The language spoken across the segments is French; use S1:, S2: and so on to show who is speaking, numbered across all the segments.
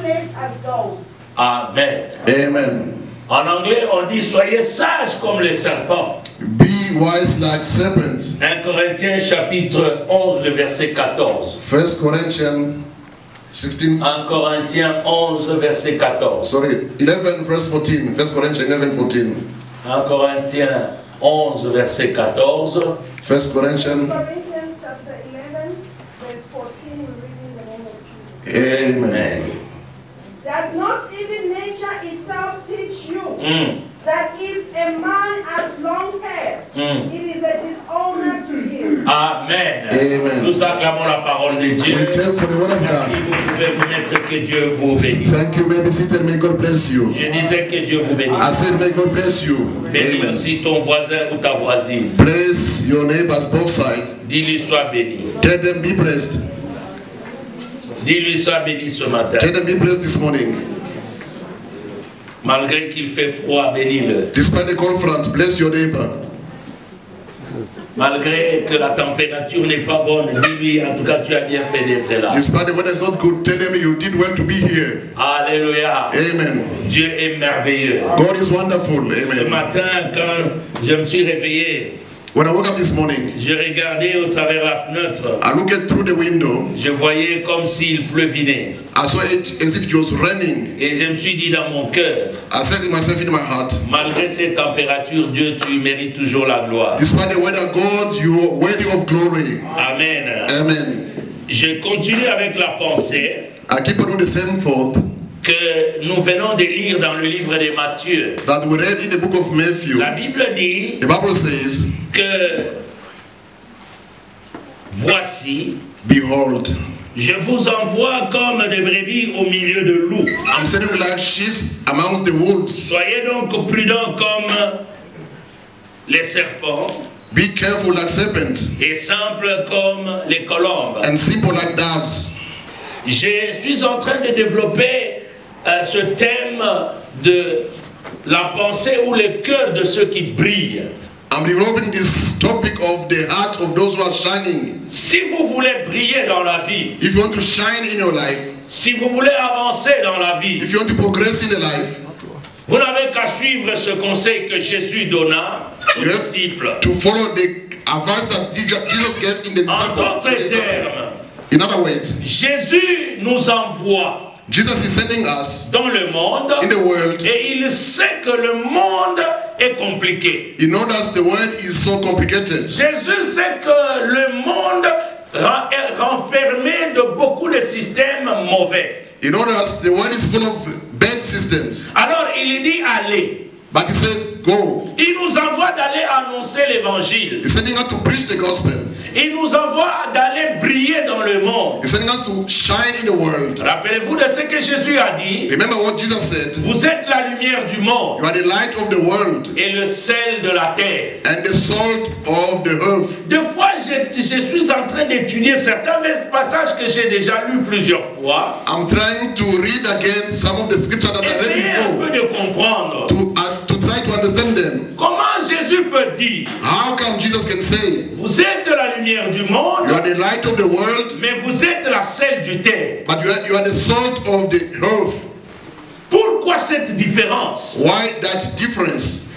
S1: darkness as doves.
S2: Amen.
S3: Amen.
S2: En anglais, on dit soyez sages comme les serpents.
S3: Be wise like serpents.
S2: 1 Corinthiens chapitre 11, le verset 14.
S3: 1 Corinthians 16.
S2: 1 Corinthiens 11, verset 14.
S3: Sorry, 11 verse 14. 1 Corinthians 11, 14.
S2: 1 Corinthiens 11, verset 14.
S3: 1 Corinthians.
S1: Corinthians chapter 11, verse 14, we read in the name of Jesus.
S3: Amen.
S1: Does not even nature itself teach you
S2: Mm.
S1: that if a man has long hair, it is a dishonor to him?
S2: Amen.
S3: Amen.
S2: Nous acclamons la parole de Dieu.
S3: We clap for the word of
S2: Merci,
S3: God.
S2: vous pouvez vous mettre, que Dieu vous bénisse.
S3: Thank you. May be seated. May God bless you.
S2: Je disais que Dieu vous bénisse.
S3: I said, may God bless you.
S2: Bénis
S3: Amen.
S2: aussi ton voisin ou ta voisine.
S3: Bless your neighbors both sides.
S2: Dis-lui sois béni.
S3: Tell them be blessed.
S2: Dis-lui sois béni ce matin.
S3: Tell them be blessed this morning.
S2: Malgré qu'il fait froid, bénis-le.
S3: Despite the cold front, bless your neighbor.
S2: Malgré que la température n'est pas bonne, dis-lui en tout cas tu as bien fait d'être là.
S3: Despite the weather is not good, tell them you did well to be here.
S2: Alléluia.
S3: Amen.
S2: Dieu est merveilleux.
S3: God is wonderful.
S2: Ce
S3: Amen.
S2: matin, quand je me suis réveillé,
S3: When I woke up this morning,
S2: je regardais au travers la fenêtre.
S3: I looked through the window.
S2: Je voyais comme s'il pleuvinait.
S3: I saw it as if it was raining.
S2: Et je me suis dit dans mon cœur,
S3: I said to myself in my heart,
S2: malgré ces températures, Dieu, tu mérites toujours la gloire.
S3: despite the weather, God, you are worthy of glory.
S2: Amen.
S3: Amen.
S2: Je continue avec la pensée
S3: I keep on the same thought
S2: que nous venons de lire dans le livre de Matthieu.
S3: that we read in the book of Matthew.
S2: La Bible dit
S3: The Bible says,
S2: que voici,
S3: behold,
S2: je vous envoie comme des brebis au milieu de loups.
S3: I'm sending you like sheep amongst the wolves.
S2: Soyez donc prudents comme les serpents
S3: Be careful like serpents
S2: et simples comme les colombes.
S3: and simple like doves.
S2: Je suis en train de développer ce thème de la pensée ou le cœur de ceux qui brillent.
S3: I'm developing this topic of the heart of those who are shining.
S2: Si vous voulez briller dans la vie,
S3: If you want to shine in your life,
S2: si vous voulez avancer dans la vie,
S3: if you want to progress in the life,
S2: vous n'avez qu'à suivre ce conseil que Jésus donna aux
S3: Yes.
S2: disciples.
S3: to follow the advice that Jesus gave in the
S2: En d'autres
S3: disciples.
S2: termes,
S3: In other words,
S2: Jésus nous envoie
S3: Jesus is sending us
S2: dans le monde
S3: in the world.
S2: et il sait que le monde est compliqué.
S3: He knows that the world is so complicated.
S2: Jésus sait que le monde est renfermé de beaucoup de systèmes mauvais.
S3: He knows that the world is full of bad systems.
S2: Alors il dit allez.
S3: But he said, go.
S2: Il nous envoie d'aller annoncer l'évangile.
S3: He's sending us to preach the gospel.
S2: Il nous envoie d'aller briller dans le monde.
S3: He's sending us to shine in the world.
S2: Rappelez-vous de ce que Jésus a dit.
S3: Remember what Jesus said.
S2: Vous êtes la lumière du monde
S3: You are the light of the world
S2: et le sel de la terre.
S3: and the salt of the earth.
S2: Deux fois, je suis en train d'étudier certains passages que j'ai déjà lus plusieurs fois.
S3: I'm trying to read again some of the scriptures that I
S2: Essayez un peu
S3: read
S2: de comprendre.
S3: before to try to understand them.
S2: Comment Jésus peut dire,
S3: How come Jesus can say,
S2: vous êtes la lumière du monde,
S3: you are the light of the world,
S2: mais vous êtes la sel du terre.
S3: but you are the salt of the earth?
S2: Pourquoi cette différence?
S3: Why that difference?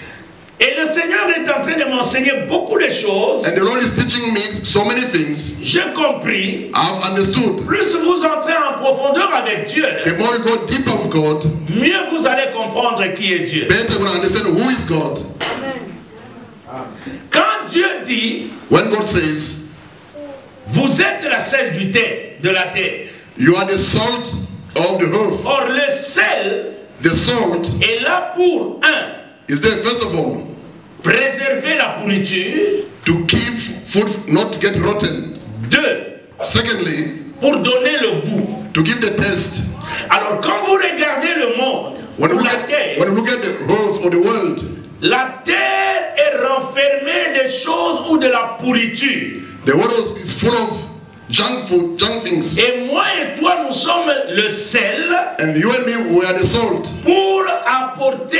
S2: Et le Seigneur est en train de m'enseigner beaucoup de choses.
S3: And the Lord is teaching me so many things.
S2: J'ai compris.
S3: I've understood.
S2: Plus vous entrez en profondeur avec Dieu,
S3: The more you go deeper with God,
S2: mieux vous allez comprendre qui est Dieu.
S3: better you will understand who is God.
S2: Quand Dieu dit,
S3: When God says,
S2: vous êtes la sel du terre, de la terre.
S3: you are the salt of the earth.
S2: Or le sel
S3: The salt
S2: est là pour
S3: is there, first of all,
S2: préserver la pourriture.
S3: to keep food not to get rotten.
S2: 2,
S3: Secondly,
S2: pour donner le goût.
S3: to give the taste.
S2: Alors quand vous regardez le monde,
S3: When you
S2: ou
S3: look
S2: la terre,
S3: at the earth or the world,
S2: la terre est renfermée des choses ou de la pourriture.
S3: the world is full of junk food, junk things.
S2: Et moi et toi, nous sommes le sel
S3: And you and me, we are the salt
S2: pour apporter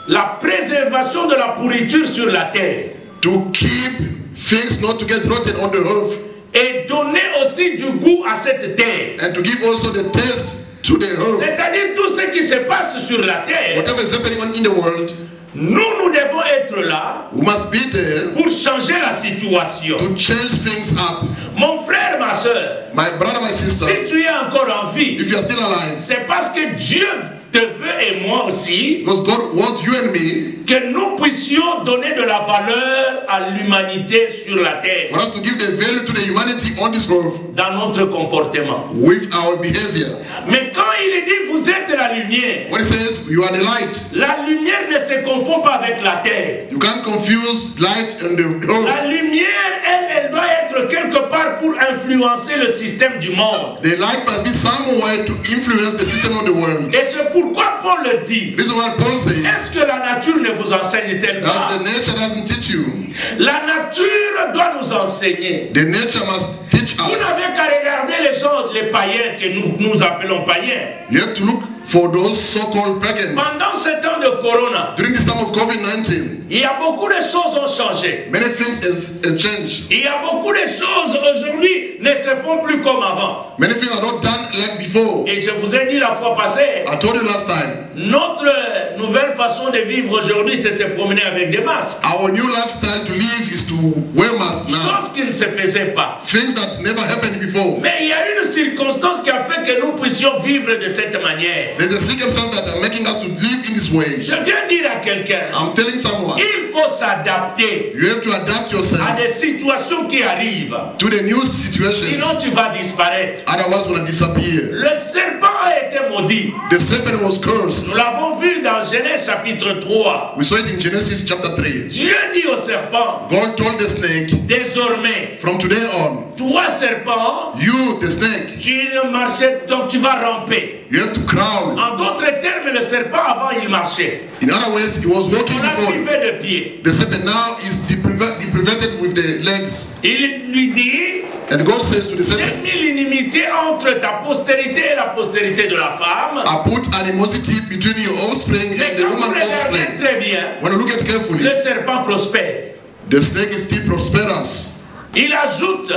S2: la préservation de la pourriture sur la terre.
S3: to keep things not to get rotten on the earth
S2: Et donner aussi du goût à cette terre.
S3: and to give also the taste to the earth.
S2: C'est-à-dire tout ce qui se passe sur la terre.
S3: Whatever is happening in the world,
S2: nous devons être là
S3: we must be there
S2: pour changer la situation.
S3: to change things up.
S2: Mon frère, ma soeur,
S3: My brother, my sister,
S2: si tu es encore en vie,
S3: if you are still alive,
S2: c'est parce que Dieu te veut et moi aussi
S3: because God wants you and me
S2: que nous puissions donner de la valeur à l'humanité sur la terre
S3: for us to give the value to the humanity on this earth
S2: dans notre comportement.
S3: with our behavior.
S2: Mais quand il dit vous êtes la lumière,
S3: When it says you are the light,
S2: la lumière ne se confond pas avec la terre.
S3: you can't confuse light and the earth.
S2: La lumière, elle doit être quelque part pour influencer le système du monde.
S3: The light must be somewhere to influence the system of the world.
S2: Et c'est pourquoi Paul le dit.
S3: This is what Paul says.
S2: Est-ce que la nature ne vous enseigne-t-elle
S3: Does
S2: pas?
S3: the nature doesn't teach you?
S2: La nature doit nous enseigner.
S3: The nature must teach
S2: Vous
S3: us.
S2: n'avez qu'à regarder les gens, les païens que nous appelons païens.
S3: You have to look for those so-called pagans.
S2: Pendant ce temps de corona,
S3: During this time of COVID-19,
S2: il y a beaucoup de choses ont changé.
S3: many things has changed.
S2: Il y a beaucoup de choses aujourd'hui ne se font plus comme avant.
S3: Many things are not done like before.
S2: Et je vous ai dit la fois passée,
S3: I told you last time,
S2: notre nouvelle façon de vivre aujourd'hui, c'est se promener avec des masques.
S3: our new lifestyle to live is to wear masks now.
S2: Chose qui ne se faisait pas.
S3: Things that never happened before.
S2: Mais il y a une circonstance qui a fait que nous puissions vivre de cette manière.
S3: There's a circumstance that are making us to live in this way.
S2: Je viens dire à quelqu'un,
S3: I'm telling someone,
S2: il faut s'adapter
S3: you have to adapt
S2: à
S3: yourself
S2: des situations qui arrivent.
S3: to the new situations.
S2: Sinon tu vas disparaître.
S3: Otherwise, we're going to disappear.
S2: Le serpent a été maudit.
S3: The serpent was cursed.
S2: Nous l'avons vu dans Genèse chapitre 3.
S3: We saw it in Genesis chapter 3.
S2: Dieu dit au serpent,
S3: God told the snake,
S2: désormais,
S3: from today on,
S2: toi serpent,
S3: you, the snake,
S2: tu ne marchais, donc tu vas ramper.
S3: you have to crawl.
S2: En d'autres termes, le serpent avant il marchait.
S3: In other words, he was walking
S2: On l'a
S3: before.
S2: privé de pied.
S3: The serpent now is prevented with the legs.
S2: Il lui dit,
S3: And God says to the
S2: j'ai
S3: serpent,
S2: mis l'inimité entre ta postérité et la postérité de la femme.
S3: I put animosity between your offspring
S2: Mais
S3: and the
S2: quand vous
S3: woman
S2: regardez
S3: offspring.
S2: très bien,
S3: When you look at it carefully,
S2: le serpent prospère.
S3: the snake is still prosperous.
S2: Il ajoute,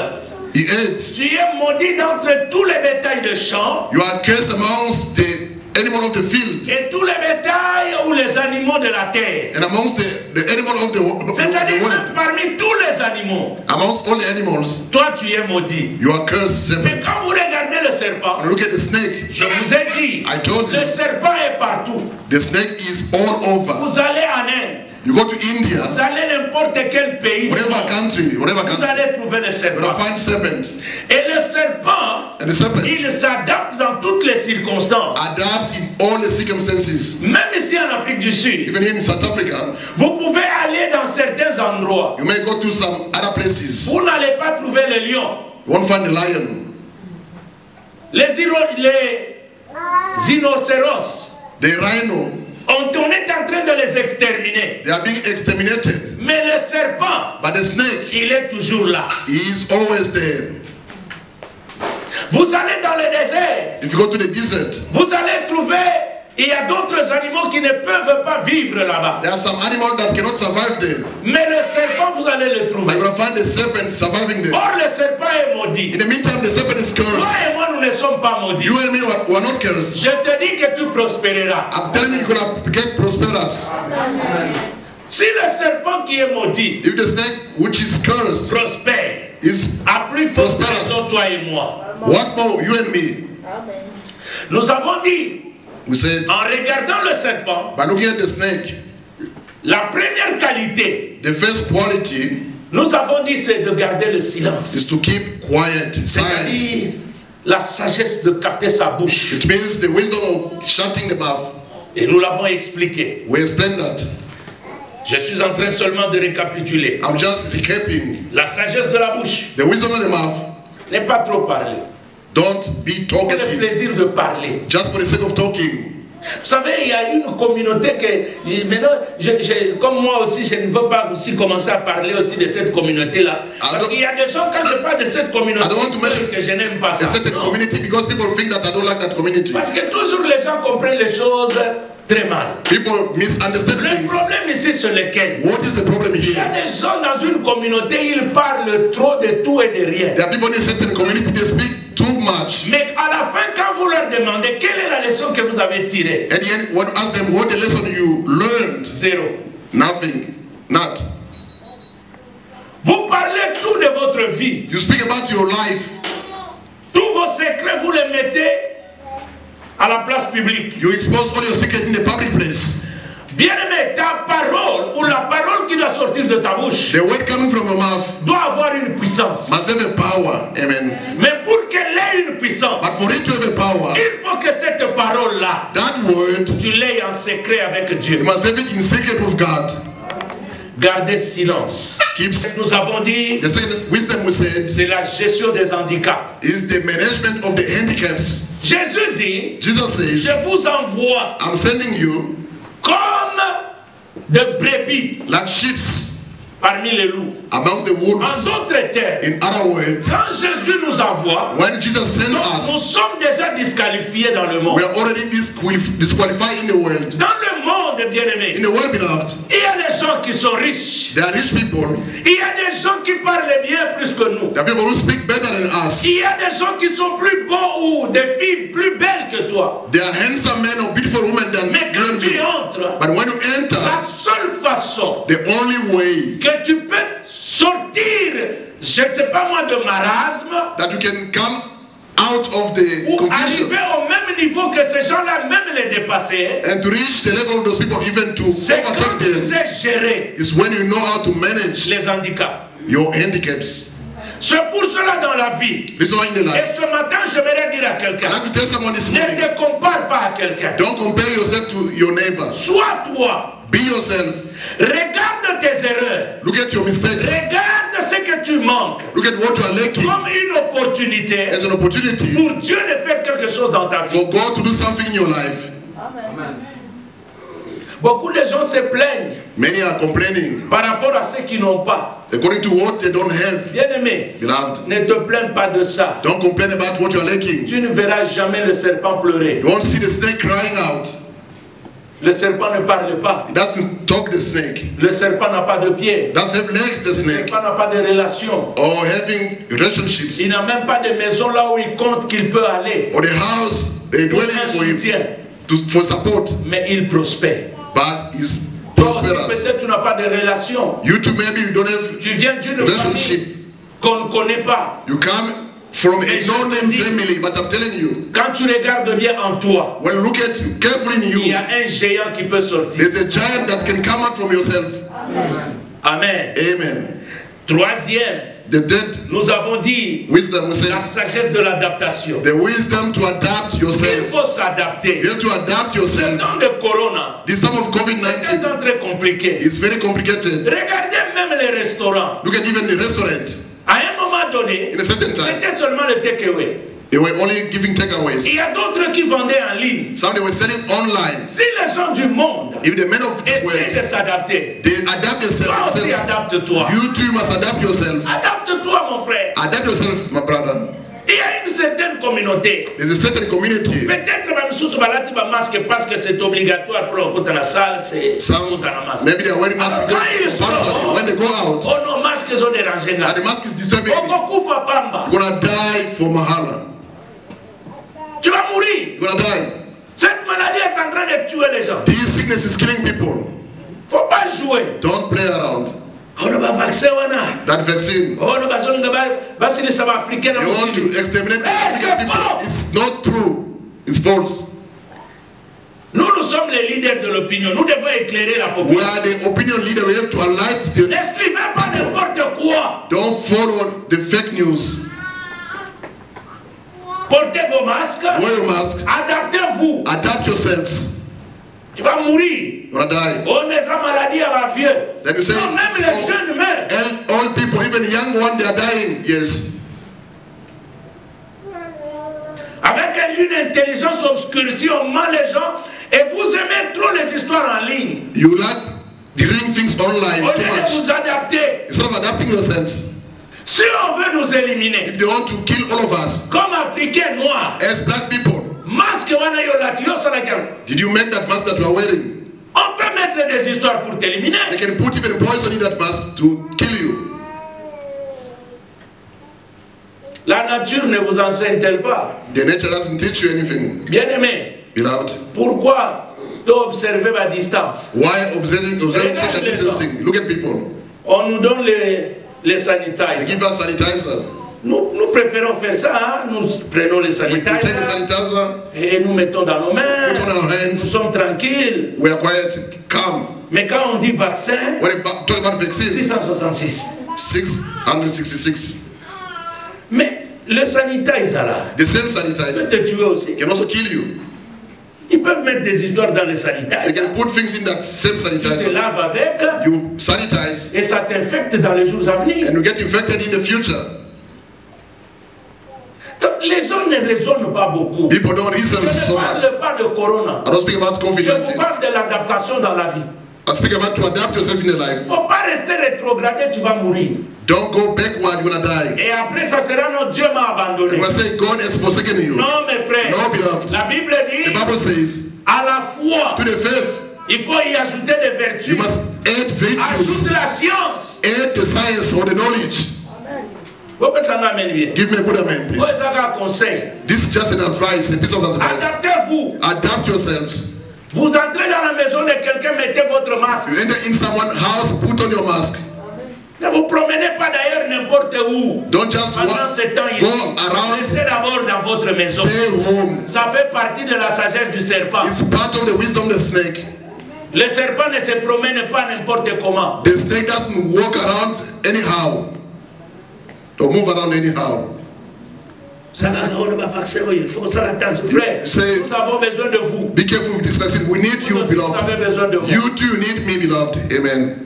S3: He adds,
S2: tu es maudit d'entre tous les bétails de champ
S3: you are cursed amongst the animal of the field
S2: et tous les bétails ou les animaux de la terre.
S3: and amongst the animal of the
S2: C'est-à-dire
S3: world.
S2: même parmi tous les animaux,
S3: Amongst all the animals,
S2: toi tu es maudit.
S3: you are cursed
S2: Mais
S3: serpent.
S2: quand vous regardez le serpent,
S3: When you look at the snake,
S2: je vous ai dit,
S3: I told you,
S2: le serpent est partout.
S3: the snake is all over.
S2: Vous allez en Inde,
S3: You go to
S2: vous
S3: India,
S2: allez n'importe quel pays,
S3: whatever country,
S2: vous allez trouver le
S3: you're
S2: serpent.
S3: going to find serpent.
S2: Et le serpent,
S3: And the serpent
S2: il s'adapte dans toutes les circonstances.
S3: adapts in all the circumstances.
S2: Même ici en Afrique du Sud,
S3: Even here in South Africa,
S2: vous pouvez aller dans certains endroits.
S3: you may go to some other places.
S2: Vous n'allez pas trouver le lion.
S3: You won't find the lion,
S2: Les rhinocéros,
S3: the rhino.
S2: on est en train de les exterminer.
S3: They are being exterminated.
S2: Mais le serpent,
S3: But the snake
S2: il est toujours là.
S3: is always there.
S2: Vous allez dans le désert,
S3: If you go to the desert,
S2: vous allez trouver, il y a d'autres animaux qui ne peuvent pas vivre là-bas.
S3: there are some animals that cannot survive there.
S2: Mais le serpent, vous allez le
S3: But
S2: trouver.
S3: you're going to find the serpent surviving there.
S2: Or, le serpent est maudit.
S3: In the meantime, the serpent is
S2: Toi
S3: cursed.
S2: et moi, nous ne sommes pas maudits.
S3: You and me were not cursed.
S2: Je te dis que tu prospéreras.
S3: I'm telling you, you're going to get prosperous.
S2: Si le serpent qui est maudit
S3: If the snake, which is cursed,
S2: prospère,
S3: is
S2: à plus forte raison, toi et moi.
S3: what more, you and me?
S2: Nous avons dit,
S3: We said,
S2: en regardant le serpent,
S3: by looking at the snake,
S2: la première qualité,
S3: the first quality
S2: nous avons dit, c'est de garder le silence.
S3: is to keep quiet, silence.
S2: C'est-à-dire la sagesse de capter sa bouche.
S3: It means the wisdom of shutting the mouth.
S2: Et nous l'avons expliqué.
S3: We explained that.
S2: Je suis en train seulement de récapituler.
S3: I'm just recapping.
S2: La sagesse de la bouche
S3: The wisdom of the mouth,
S2: n'est pas trop parler.
S3: don't be
S2: Pour le
S3: talkative
S2: plaisir de parler.
S3: just for the sake of talking.
S2: Vous savez, il y a une communauté que, maintenant, comme moi aussi, je ne veux pas aussi commencer à parler aussi de cette communauté-là. Parce qu'il y a des gens, quand je parle de cette communauté,
S3: I don't want to mention
S2: que je n'aime pas ça.
S3: A certain
S2: Non.
S3: community because people think that I don't like that community.
S2: Parce que toujours les gens comprennent les choses très mal.
S3: People misunderstand
S2: Le
S3: things.
S2: problème ici, c'est lequel?
S3: What is the problem
S2: Il y a
S3: here?
S2: des gens dans une communauté, ils parlent trop de tout et de rien.
S3: There are people in a certain community, they speak too much. much.
S2: Mais à la fin, quand vous leur demandez quelle est la leçon que vous avez tirée,
S3: At the end, when you ask them what the lesson you learned,
S2: zéro.
S3: nothing, not.
S2: Vous parlez tout de votre vie.
S3: You speak about your life.
S2: Tous vos secrets, vous les mettez à la place publique.
S3: You expose all your secrets in the public place.
S2: Bien-aimé, ta parole ou la parole qui doit sortir de ta bouche
S3: The word coming from your mouth
S2: doit avoir une puissance.
S3: must have a power. Amen.
S2: Mais pour qu'elle ait une puissance,
S3: But for it to have a power,
S2: il faut que cette parole-là,
S3: that word,
S2: tu l'aies en secret avec Dieu.
S3: you must have it in secret with God.
S2: Gardez silence.
S3: Keeps.
S2: Nous avons dit,
S3: The same wisdom we said
S2: c'est la gestion des handicaps.
S3: is the management of the handicaps.
S2: Jésus dit,
S3: Jesus says,
S2: je vous envoie
S3: I'm sending you
S2: comme de brebis
S3: like sheep
S2: parmi les loups.
S3: amongst the
S2: En
S3: wolves.
S2: d'autres termes,
S3: In other words,
S2: quand Jésus nous envoie,
S3: when Jesus sent
S2: nous
S3: us,
S2: sommes déjà disqualifiés dans le monde.
S3: we are already disqualified in the world.
S2: Dans le monde, bien-aimé,
S3: In the world, beloved,
S2: il y a des gens qui sont riches.
S3: there are rich people.
S2: Il y a des gens qui parlent bien plus que nous.
S3: There are people who speak better than us.
S2: Il y a des gens qui sont plus beaux ou des filles plus belles que toi.
S3: There are handsome men or beautiful women than
S2: Mais
S3: you
S2: quand
S3: and
S2: tu
S3: me.
S2: entres,
S3: But when you
S2: la
S3: enter,
S2: seule façon
S3: the only way
S2: que tu peux sortir, je ne sais pas moi, de marasme,
S3: that you can come out of the
S2: ou
S3: confusion
S2: arriver au même niveau que ces gens-là, même les dépasser,
S3: and to reach the level of those people, even to
S2: c'est quand
S3: overtake
S2: tu
S3: them,
S2: sais gérer
S3: is when you know how to manage
S2: les handicaps.
S3: your handicaps.
S2: C'est pour cela dans la vie.
S3: This is why in the life.
S2: Et ce matin, je voudrais dire à
S3: I
S2: quelqu'un,
S3: like to tell someone this
S2: ne
S3: morning,
S2: te compare pas à quelqu'un.
S3: don't compare yourself to your neighbor.
S2: Sois toi.
S3: Be yourself.
S2: Regarde tes erreurs.
S3: Look at your mistakes.
S2: Regarde ce que tu manques
S3: Look at what you are lacking
S2: comme une opportunité
S3: as an opportunity
S2: pour Dieu de faire quelque chose dans ta vie.
S3: for God to do something in your life.
S2: Beaucoup de gens se plaignent
S3: Many are complaining
S2: par rapport à ceux qui n'ont pas.
S3: according to what they don't have.
S2: Bien-aimé,
S3: Beloved,
S2: ne te plains pas de ça.
S3: don't complain about what you are lacking.
S2: Tu ne verras jamais le serpent pleurer.
S3: You won't see the snake crying out.
S2: Le serpent ne parle pas.
S3: It doesn't talk, the snake.
S2: Le serpent n'a pas de pieds.
S3: It doesn't have legs, the
S2: Le
S3: snake.
S2: serpent n'a pas de relations.
S3: Or having relationships.
S2: Il n'a même pas de maison là où il compte qu'il peut aller.
S3: Or the house, a
S2: Pour
S3: dwelling
S2: un
S3: for him,
S2: soutien.
S3: for support.
S2: Mais il prospère.
S3: But he's
S2: Toi aussi,
S3: prosperous.
S2: peut-être tu n'as pas de relation.
S3: You too, maybe you don't have
S2: Tu viens d'une
S3: relationship.
S2: famille qu'on ne connaît pas.
S3: You come from a no-name family, but I'm telling you,
S2: Quand tu regardes bien en toi,
S3: when you look at you, carefully in
S2: il y
S3: you,
S2: a un géant qui peut sortir.
S3: there's a giant that can come out from yourself.
S2: Amen.
S3: Amen.
S2: Troisième,
S3: The third
S2: nous avons dit
S3: wisdom, we say,
S2: la sagesse de l'adaptation.
S3: the wisdom to adapt
S2: Il
S3: yourself.
S2: faut s'adapter.
S3: You have to adapt
S2: Le
S3: yourself.
S2: temps de Corona,
S3: This time of
S2: c'est
S3: COVID-19
S2: un temps très compliqué.
S3: is very complicated.
S2: Regardez même les restaurants.
S3: Look at even the restaurant.
S2: À un moment donné,
S3: In a certain time,
S2: c'était seulement le takeaway.
S3: they were only giving takeaways.
S2: Il y a d'autres qui vendaient en ligne.
S3: Some they were selling online.
S2: Si les gens du monde
S3: If the men of this
S2: essaient
S3: world,
S2: de s'adapter,
S3: they adapt
S2: toi aussi
S3: themselves.
S2: adapte-toi.
S3: You too must adapt yourself.
S2: Adapte-toi, mon frère.
S3: Adapt yourself, my brother.
S2: Il y a une certaine communauté.
S3: There's a certain community.
S2: Peut-être même sous ce balati ba masque parce que c'est obligatoire pour le dans la salle, c'est
S3: Some,
S2: nous en masse.
S3: maybe they're wearing masks because it's compulsory. When they go out,
S2: Oh non, masques sont dérangés là.
S3: and the mask is disturbing, you're
S2: Okufa pamba.
S3: gonna die for Mahala.
S2: Tu vas mourir.
S3: You're gonna die.
S2: Cette maladie est en train de tuer les gens.
S3: This sickness is killing people.
S2: Faut pas jouer.
S3: Don't play around.
S2: On va vaccin wana.
S3: That vaccine,
S2: On va zonga basi les saba africains.
S3: they want to exterminate African people. It's not true. It's false.
S2: Nous sommes les leaders de l'opinion. Nous devons éclairer la
S3: We
S2: population.
S3: are the opinion leader. We have to enlighten
S2: Ne
S3: the.
S2: suivez pas n'importe quoi.
S3: Don't follow the fake news.
S2: Portez vos masques.
S3: Wear your mask.
S2: Adaptez-vous.
S3: Adapt yourselves.
S2: Tu vas mourir.
S3: You're gonna die.
S2: On est en maladie à la vieux.
S3: Then you say,
S2: Non, même les jeunes meurent.
S3: and all people, even young ones, they are dying. Yes.
S2: Avec une intelligence obscurcie, on ment les gens et vous aimez trop les histoires en ligne.
S3: You like reading things online
S2: Au
S3: too
S2: lieu de
S3: much.
S2: vous adapter,
S3: Instead of adapting yourselves,
S2: si on veut nous éliminer,
S3: if they want to kill all of us
S2: comme Africains noirs,
S3: as black people,
S2: masque wana yo lati yo salakam.
S3: did you make that mask that you are wearing?
S2: On peut mettre des histoires pour t'éliminer.
S3: They can put even poison in that mask to kill you.
S2: La nature ne vous enseigne-t-elle pas?
S3: The nature doesn't teach you anything.
S2: Bien-aimé,
S3: Beloved,
S2: pourquoi t'observer à distance?
S3: why observing social distancing? Look at people.
S2: On nous donne les
S3: They
S2: sanitizers.
S3: give us sanitizer.
S2: Nous préférons faire ça, hein? Nous prenons les
S3: We take the
S2: sanitizers
S3: sanitizer,
S2: et nous mettons dans nos mains.
S3: put on our
S2: Nous
S3: hands,
S2: sommes tranquilles.
S3: we are quiet, calm.
S2: Mais quand on dit vaccin,
S3: When we talk about vaccine,
S2: 666.
S3: 666.
S2: Mais le sanitizer là,
S3: The same
S2: peut
S3: sanitizer
S2: te tuer aussi.
S3: can also kill you.
S2: Ils peuvent mettre des histoires dans les
S3: They
S2: sanitizers.
S3: can put things in that same
S2: Tu te
S3: sanitizer.
S2: laves avec
S3: You sanitize
S2: et ça t'infecte dans les jours à venir.
S3: and you get infected in the future.
S2: Les gens ne raisonnent pas beaucoup.
S3: People don't reason
S2: Je ne
S3: so much.
S2: parle pas de corona.
S3: I don't speak about
S2: Je vous
S3: COVID-19.
S2: parle de l'adaptation dans la vie.
S3: I speak about to adapt yourself in your life.
S2: Il ne faut pas rester rétrogradé, tu vas mourir.
S3: Don't go backward, you're gonna die.
S2: Et après, ça sera notre Dieu m'a abandonné.
S3: You will say God has forsaken you.
S2: Non, mes frères.
S3: No, beloved.
S2: La Bible
S3: The
S2: dit,
S3: Bible says,
S2: à la foi,
S3: to the faith,
S2: il faut y ajouter des vertus.
S3: you must add
S2: Ajoute
S3: virtues,
S2: la science.
S3: add the science or the knowledge.
S2: Give
S3: Give me a good amen, please.
S2: conseil.
S3: This is just an advice, a piece of advice.
S2: Adaptez-vous.
S3: Adapt yourselves.
S2: Vous entrez dans la maison de quelqu'un, mettez votre masque.
S3: You enter in someone's house, put on your mask.
S2: Ne vous promenez pas d'ailleurs n'importe où.
S3: Don't just
S2: Pendant ce temps ici,
S3: go around,
S2: restez d'abord dans votre maison.
S3: stay home.
S2: Ça fait partie de la sagesse du serpent.
S3: It's part of the wisdom of the snake.
S2: Le serpent ne se promène pas n'importe comment.
S3: The snake doesn't walk around anyhow. Don't move around anyhow.
S2: Il faut ça attention, frère.
S3: Say,
S2: Nous avons besoin de vous.
S3: be careful with this vaccine. We need you,
S2: Vous
S3: beloved.
S2: avez besoin de vous.
S3: You too need me, beloved. Amen.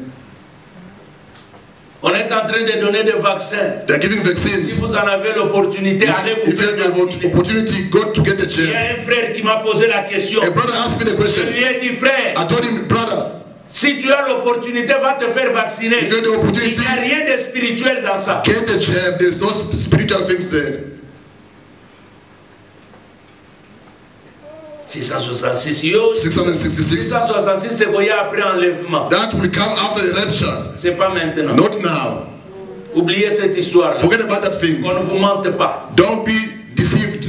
S2: On est en train de donner des vaccins.
S3: They're giving
S2: Si
S3: vaccines.
S2: vous en avez l'opportunité, allez vous
S3: If you
S2: faire
S3: have the
S2: vacciner.
S3: opportunity, go to get the
S2: Il y
S3: chair.
S2: a un frère qui m'a posé la question.
S3: A brother asked me the
S2: Je
S3: question.
S2: lui ai dit, frère,
S3: I told him, brother,
S2: si tu as l'opportunité, va te faire vacciner.
S3: if you have the
S2: Il
S3: opportunity,
S2: n'y a rien de spirituel dans ça.
S3: get the jab. There's no spiritual things there.
S2: 666, yo.
S3: 666.
S2: 666, c'est voyé après enlèvement.
S3: That will come after the rapture.
S2: C'est pas maintenant.
S3: Not now.
S2: Oubliez cette histoire.
S3: Forget about that thing.
S2: On ne vous mente pas.
S3: Don't be deceived.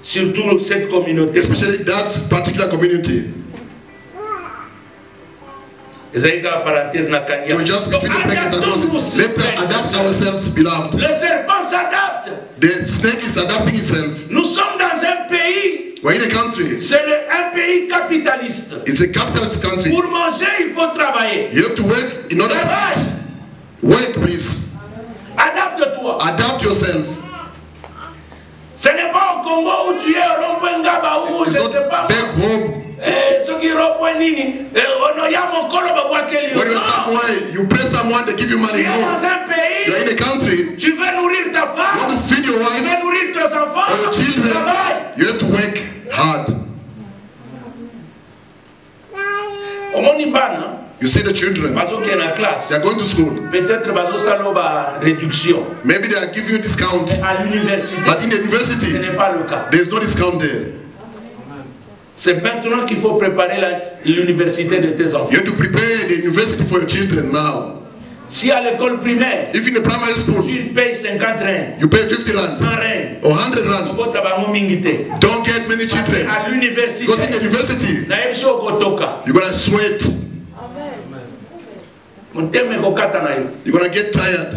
S2: Surtout cette communauté.
S3: Especially that particular community.
S2: Parenthèse na kanya.
S3: We just between the bracket and close. Let us adapt ourselves, beloved.
S2: Le serpent s'adapte.
S3: The snake is adapting itself.
S2: Nous sommes dans un pays.
S3: We're in a country.
S2: C'est un pays capitaliste.
S3: It's a capitalist country.
S2: Pour manger, il faut travailler.
S3: You have to work in order to
S2: Travaille.
S3: eat. Work, please.
S2: Adapte-toi.
S3: Adapt yourself.
S2: Ce n'est pas au Congo où tu es au rond-point Ngaba ou je
S3: It's
S2: ne
S3: not
S2: sais pas.
S3: back home.
S2: Ce qui rond-point Nini. On y a mon colo ba quel
S3: When you're
S2: Non.
S3: somewhere, you pray someone, they give you
S2: Tu
S3: money.
S2: es dans
S3: No.
S2: un
S3: You're in
S2: pays.
S3: a country.
S2: Tu veux nourrir ta
S3: You
S2: femme.
S3: want to feed your
S2: Tu
S3: wife
S2: veux nourrir tes enfants.
S3: or your children.
S2: Travaille.
S3: You have to work hard.
S2: Omonibana.
S3: You see the children.
S2: Bazo qui est en classe.
S3: They are going to school.
S2: Peut-être bazo saloba réduction.
S3: Maybe they are giving you discount.
S2: À l'université.
S3: But in the
S2: Ce
S3: university,
S2: n'est pas le cas.
S3: there is no discount there.
S2: C'est maintenant qu'il faut préparer l'université de tes enfants.
S3: You have to prepare the university for your children now.
S2: Si à l'école primaire,
S3: If in the primary school,
S2: tu payes 50 reins,
S3: you pay 50
S2: 100
S3: rand
S2: reins,
S3: or 100 rand, don't get many children.
S2: à l'université,
S3: Because in the university,
S2: nayebi okotoka.
S3: you're going to sweat.
S2: Motema ekokata na yo.
S3: You're going to get tired.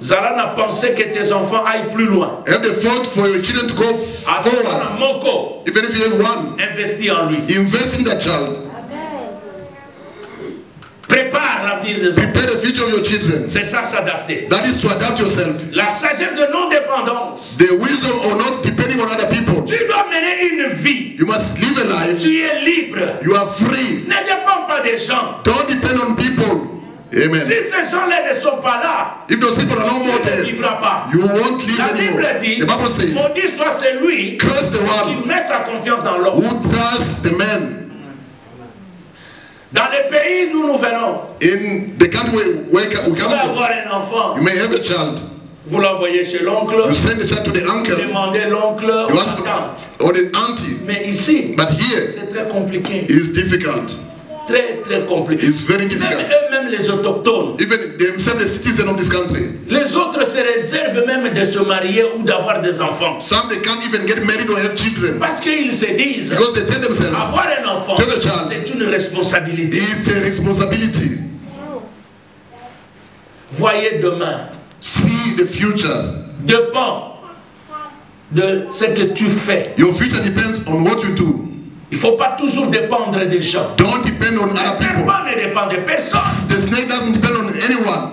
S2: Zala na penser que tes enfants aillent plus loin.
S3: Have the thought for your children to go
S2: Azala
S3: forward.
S2: moko,
S3: Even if you have one,
S2: investis en lui.
S3: invest in that child.
S2: Prépare l'avenir des enfants.
S3: Prepare the future of your children.
S2: C'est ça s'adapter.
S3: That is to adapt yourself.
S2: La sagesse de non-dépendance.
S3: The wisdom or not depending on other people.
S2: Tu dois mener une vie.
S3: You must live a life.
S2: Tu es libre.
S3: You are free.
S2: Ne dépends pas des gens.
S3: Don't depend on people. Amen.
S2: Si ces gens-là ne sont pas là,
S3: If those people are no more
S2: tu ne
S3: there,
S2: vivras pas.
S3: you won't live
S2: La
S3: anymore.
S2: Bible dit,
S3: The Bible says,
S2: maudit soit celui
S3: curse the
S2: qui
S3: one
S2: met sa confiance dans l'homme.
S3: who trusts the man.
S2: Dans les pays d'où nous venons,
S3: In the country where we
S2: vous
S3: come
S2: pouvez
S3: from,
S2: avoir un enfant,
S3: you may have a child.
S2: vous l'envoyez chez l'oncle,
S3: You send the child to the uncle,
S2: demandez l'oncle ou
S3: you
S2: la
S3: ask
S2: tante.
S3: or the auntie.
S2: Mais ici,
S3: But here,
S2: c'est très compliqué.
S3: it is difficult.
S2: très très compliqué.
S3: It's very difficult.
S2: Même eux-mêmes les autochtones.
S3: Even themselves, the citizens of this country.
S2: Les autres se réservent même de se marier ou d'avoir des enfants.
S3: Some they can't even get married or have children.
S2: Parce qu'ils se disent,
S3: Because they tell themselves,
S2: avoir un enfant,
S3: tell a child,
S2: c'est une responsabilité.
S3: it's a responsibility.
S2: Voyez demain.
S3: See the future.
S2: Dépend de ce que tu fais.
S3: Your future depends on what you do.
S2: Il ne faut pas toujours dépendre des gens.
S3: Don't depend on
S2: Le
S3: other people.
S2: serpent ne dépend de personne.
S3: The snake doesn't depend on anyone.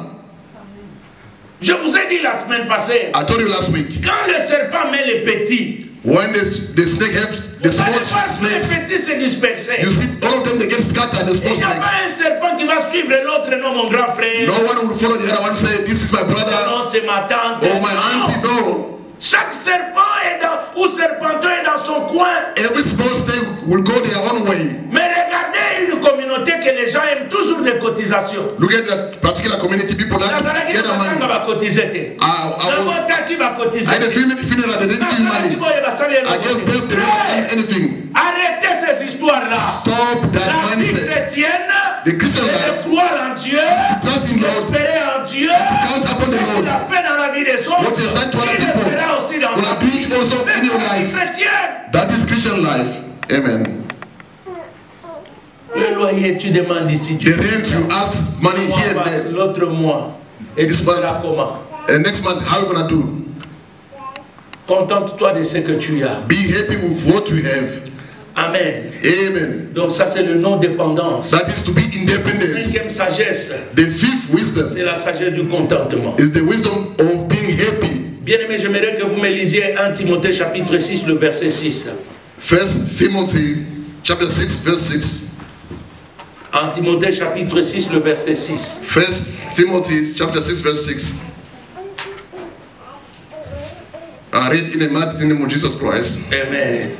S2: Je vous ai dit la semaine passée,
S3: I told you last week.
S2: quand le serpent met les petits,
S3: When the snake have the
S2: vous allez
S3: small
S2: voir tous les
S3: snakes,
S2: petits se disperser.
S3: you see all of them, they get scattered, the
S2: Il
S3: small
S2: n'y a
S3: snakes.
S2: pas un serpent qui va suivre l'autre, non mon grand frère,
S3: No one will follow the other one and say, this is my brother
S2: non c'est ma tante.
S3: or my
S2: Non.
S3: auntie. No.
S2: Chaque serpent est dans, ou serpentin est dans son coin.
S3: Every small snake will go their own way.
S2: Mais regardez une communauté que les gens aiment toujours des cotisations.
S3: Look at that particular community, people like to get their money.
S2: va cotiser. Qui va cotiser?
S3: I had a funeral, they didn't give money. I gave birth, they didn't have anything.
S2: Arrêtez ces histoires-là.
S3: Stop that
S2: La vie
S3: mindset.
S2: chrétienne,
S3: The Christian
S2: c'est
S3: life
S2: de croire en Dieu,
S3: to trust in God,
S2: d'espérer en Dieu.
S3: count upon the
S2: Ce qu'il
S3: Lord.
S2: a fait dans la vie des autres,
S3: What is done to other
S2: il le
S3: people,
S2: fera aussi dans
S3: will
S2: ta
S3: do
S2: vie.
S3: it also
S2: C'est
S3: in your
S2: la vie
S3: life.
S2: chrétienne.
S3: That is Christian life. Amen.
S2: Le loyer, tu demandes ici.
S3: The rent, you ask money here and there.
S2: L'autre mois. Et tu
S3: This
S2: feras
S3: month.
S2: comment?
S3: And next month, how are you going to do?
S2: Contente-toi de ce que tu as.
S3: Be happy with what you have.
S2: Amen.
S3: Amen.
S2: Donc ça c'est le non-dépendance.
S3: That is to be independent.
S2: Cinquième sagesse,
S3: The fifth wisdom
S2: c'est la sagesse du contentement.
S3: is the wisdom of being happy.
S2: Bien-aimé, j'aimerais que vous me lisiez 1 Timothée chapitre 6, le verset 6.
S3: 1 Timothy chapter 6 verse 6.
S2: 1 Timothée chapitre 6, le verset 6.
S3: 1 Timothy chapter 6 verse 6. I read in the mighty name of Jesus Christ.
S2: Amen.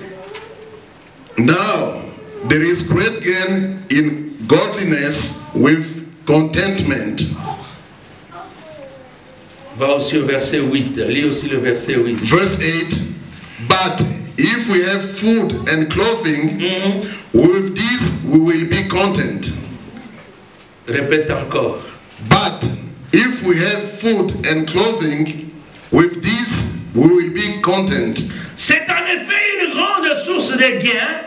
S3: Now there is great gain in godliness with contentment.
S2: Va aussi au verset 8. Lis aussi le verset 8.
S3: Verse 8. But if we have food and clothing, with this we will be content.
S2: Répète encore.
S3: But if we have food and clothing, with this we will be content.
S2: C'est en effet une grande source de gain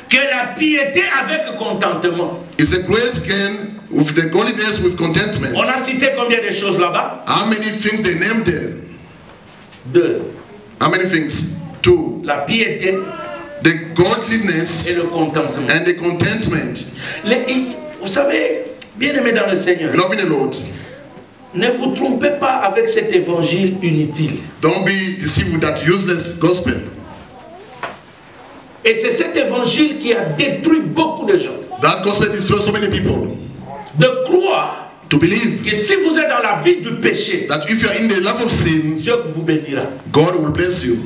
S2: que la piété avec contentement.
S3: It's a great gain with the godliness with contentment.
S2: On a cité combien de choses là-bas?
S3: How many things they named there?
S2: 2.
S3: How many things? 2.
S2: La piété
S3: The godliness
S2: et le contentement.
S3: and the contentment.
S2: Vous savez, bien-aimé dans le Seigneur,
S3: Loving the Lord.
S2: ne vous trompez pas avec cet évangile inutile.
S3: Don't be deceived with that useless gospel.
S2: Et c'est cet évangile qui a détruit beaucoup de gens.
S3: That gospel destroys so many people.
S2: De croire
S3: To believe
S2: que si vous êtes dans la vie du péché,
S3: that if you are in the love of sins,
S2: Dieu vous bénira.
S3: God will bless you.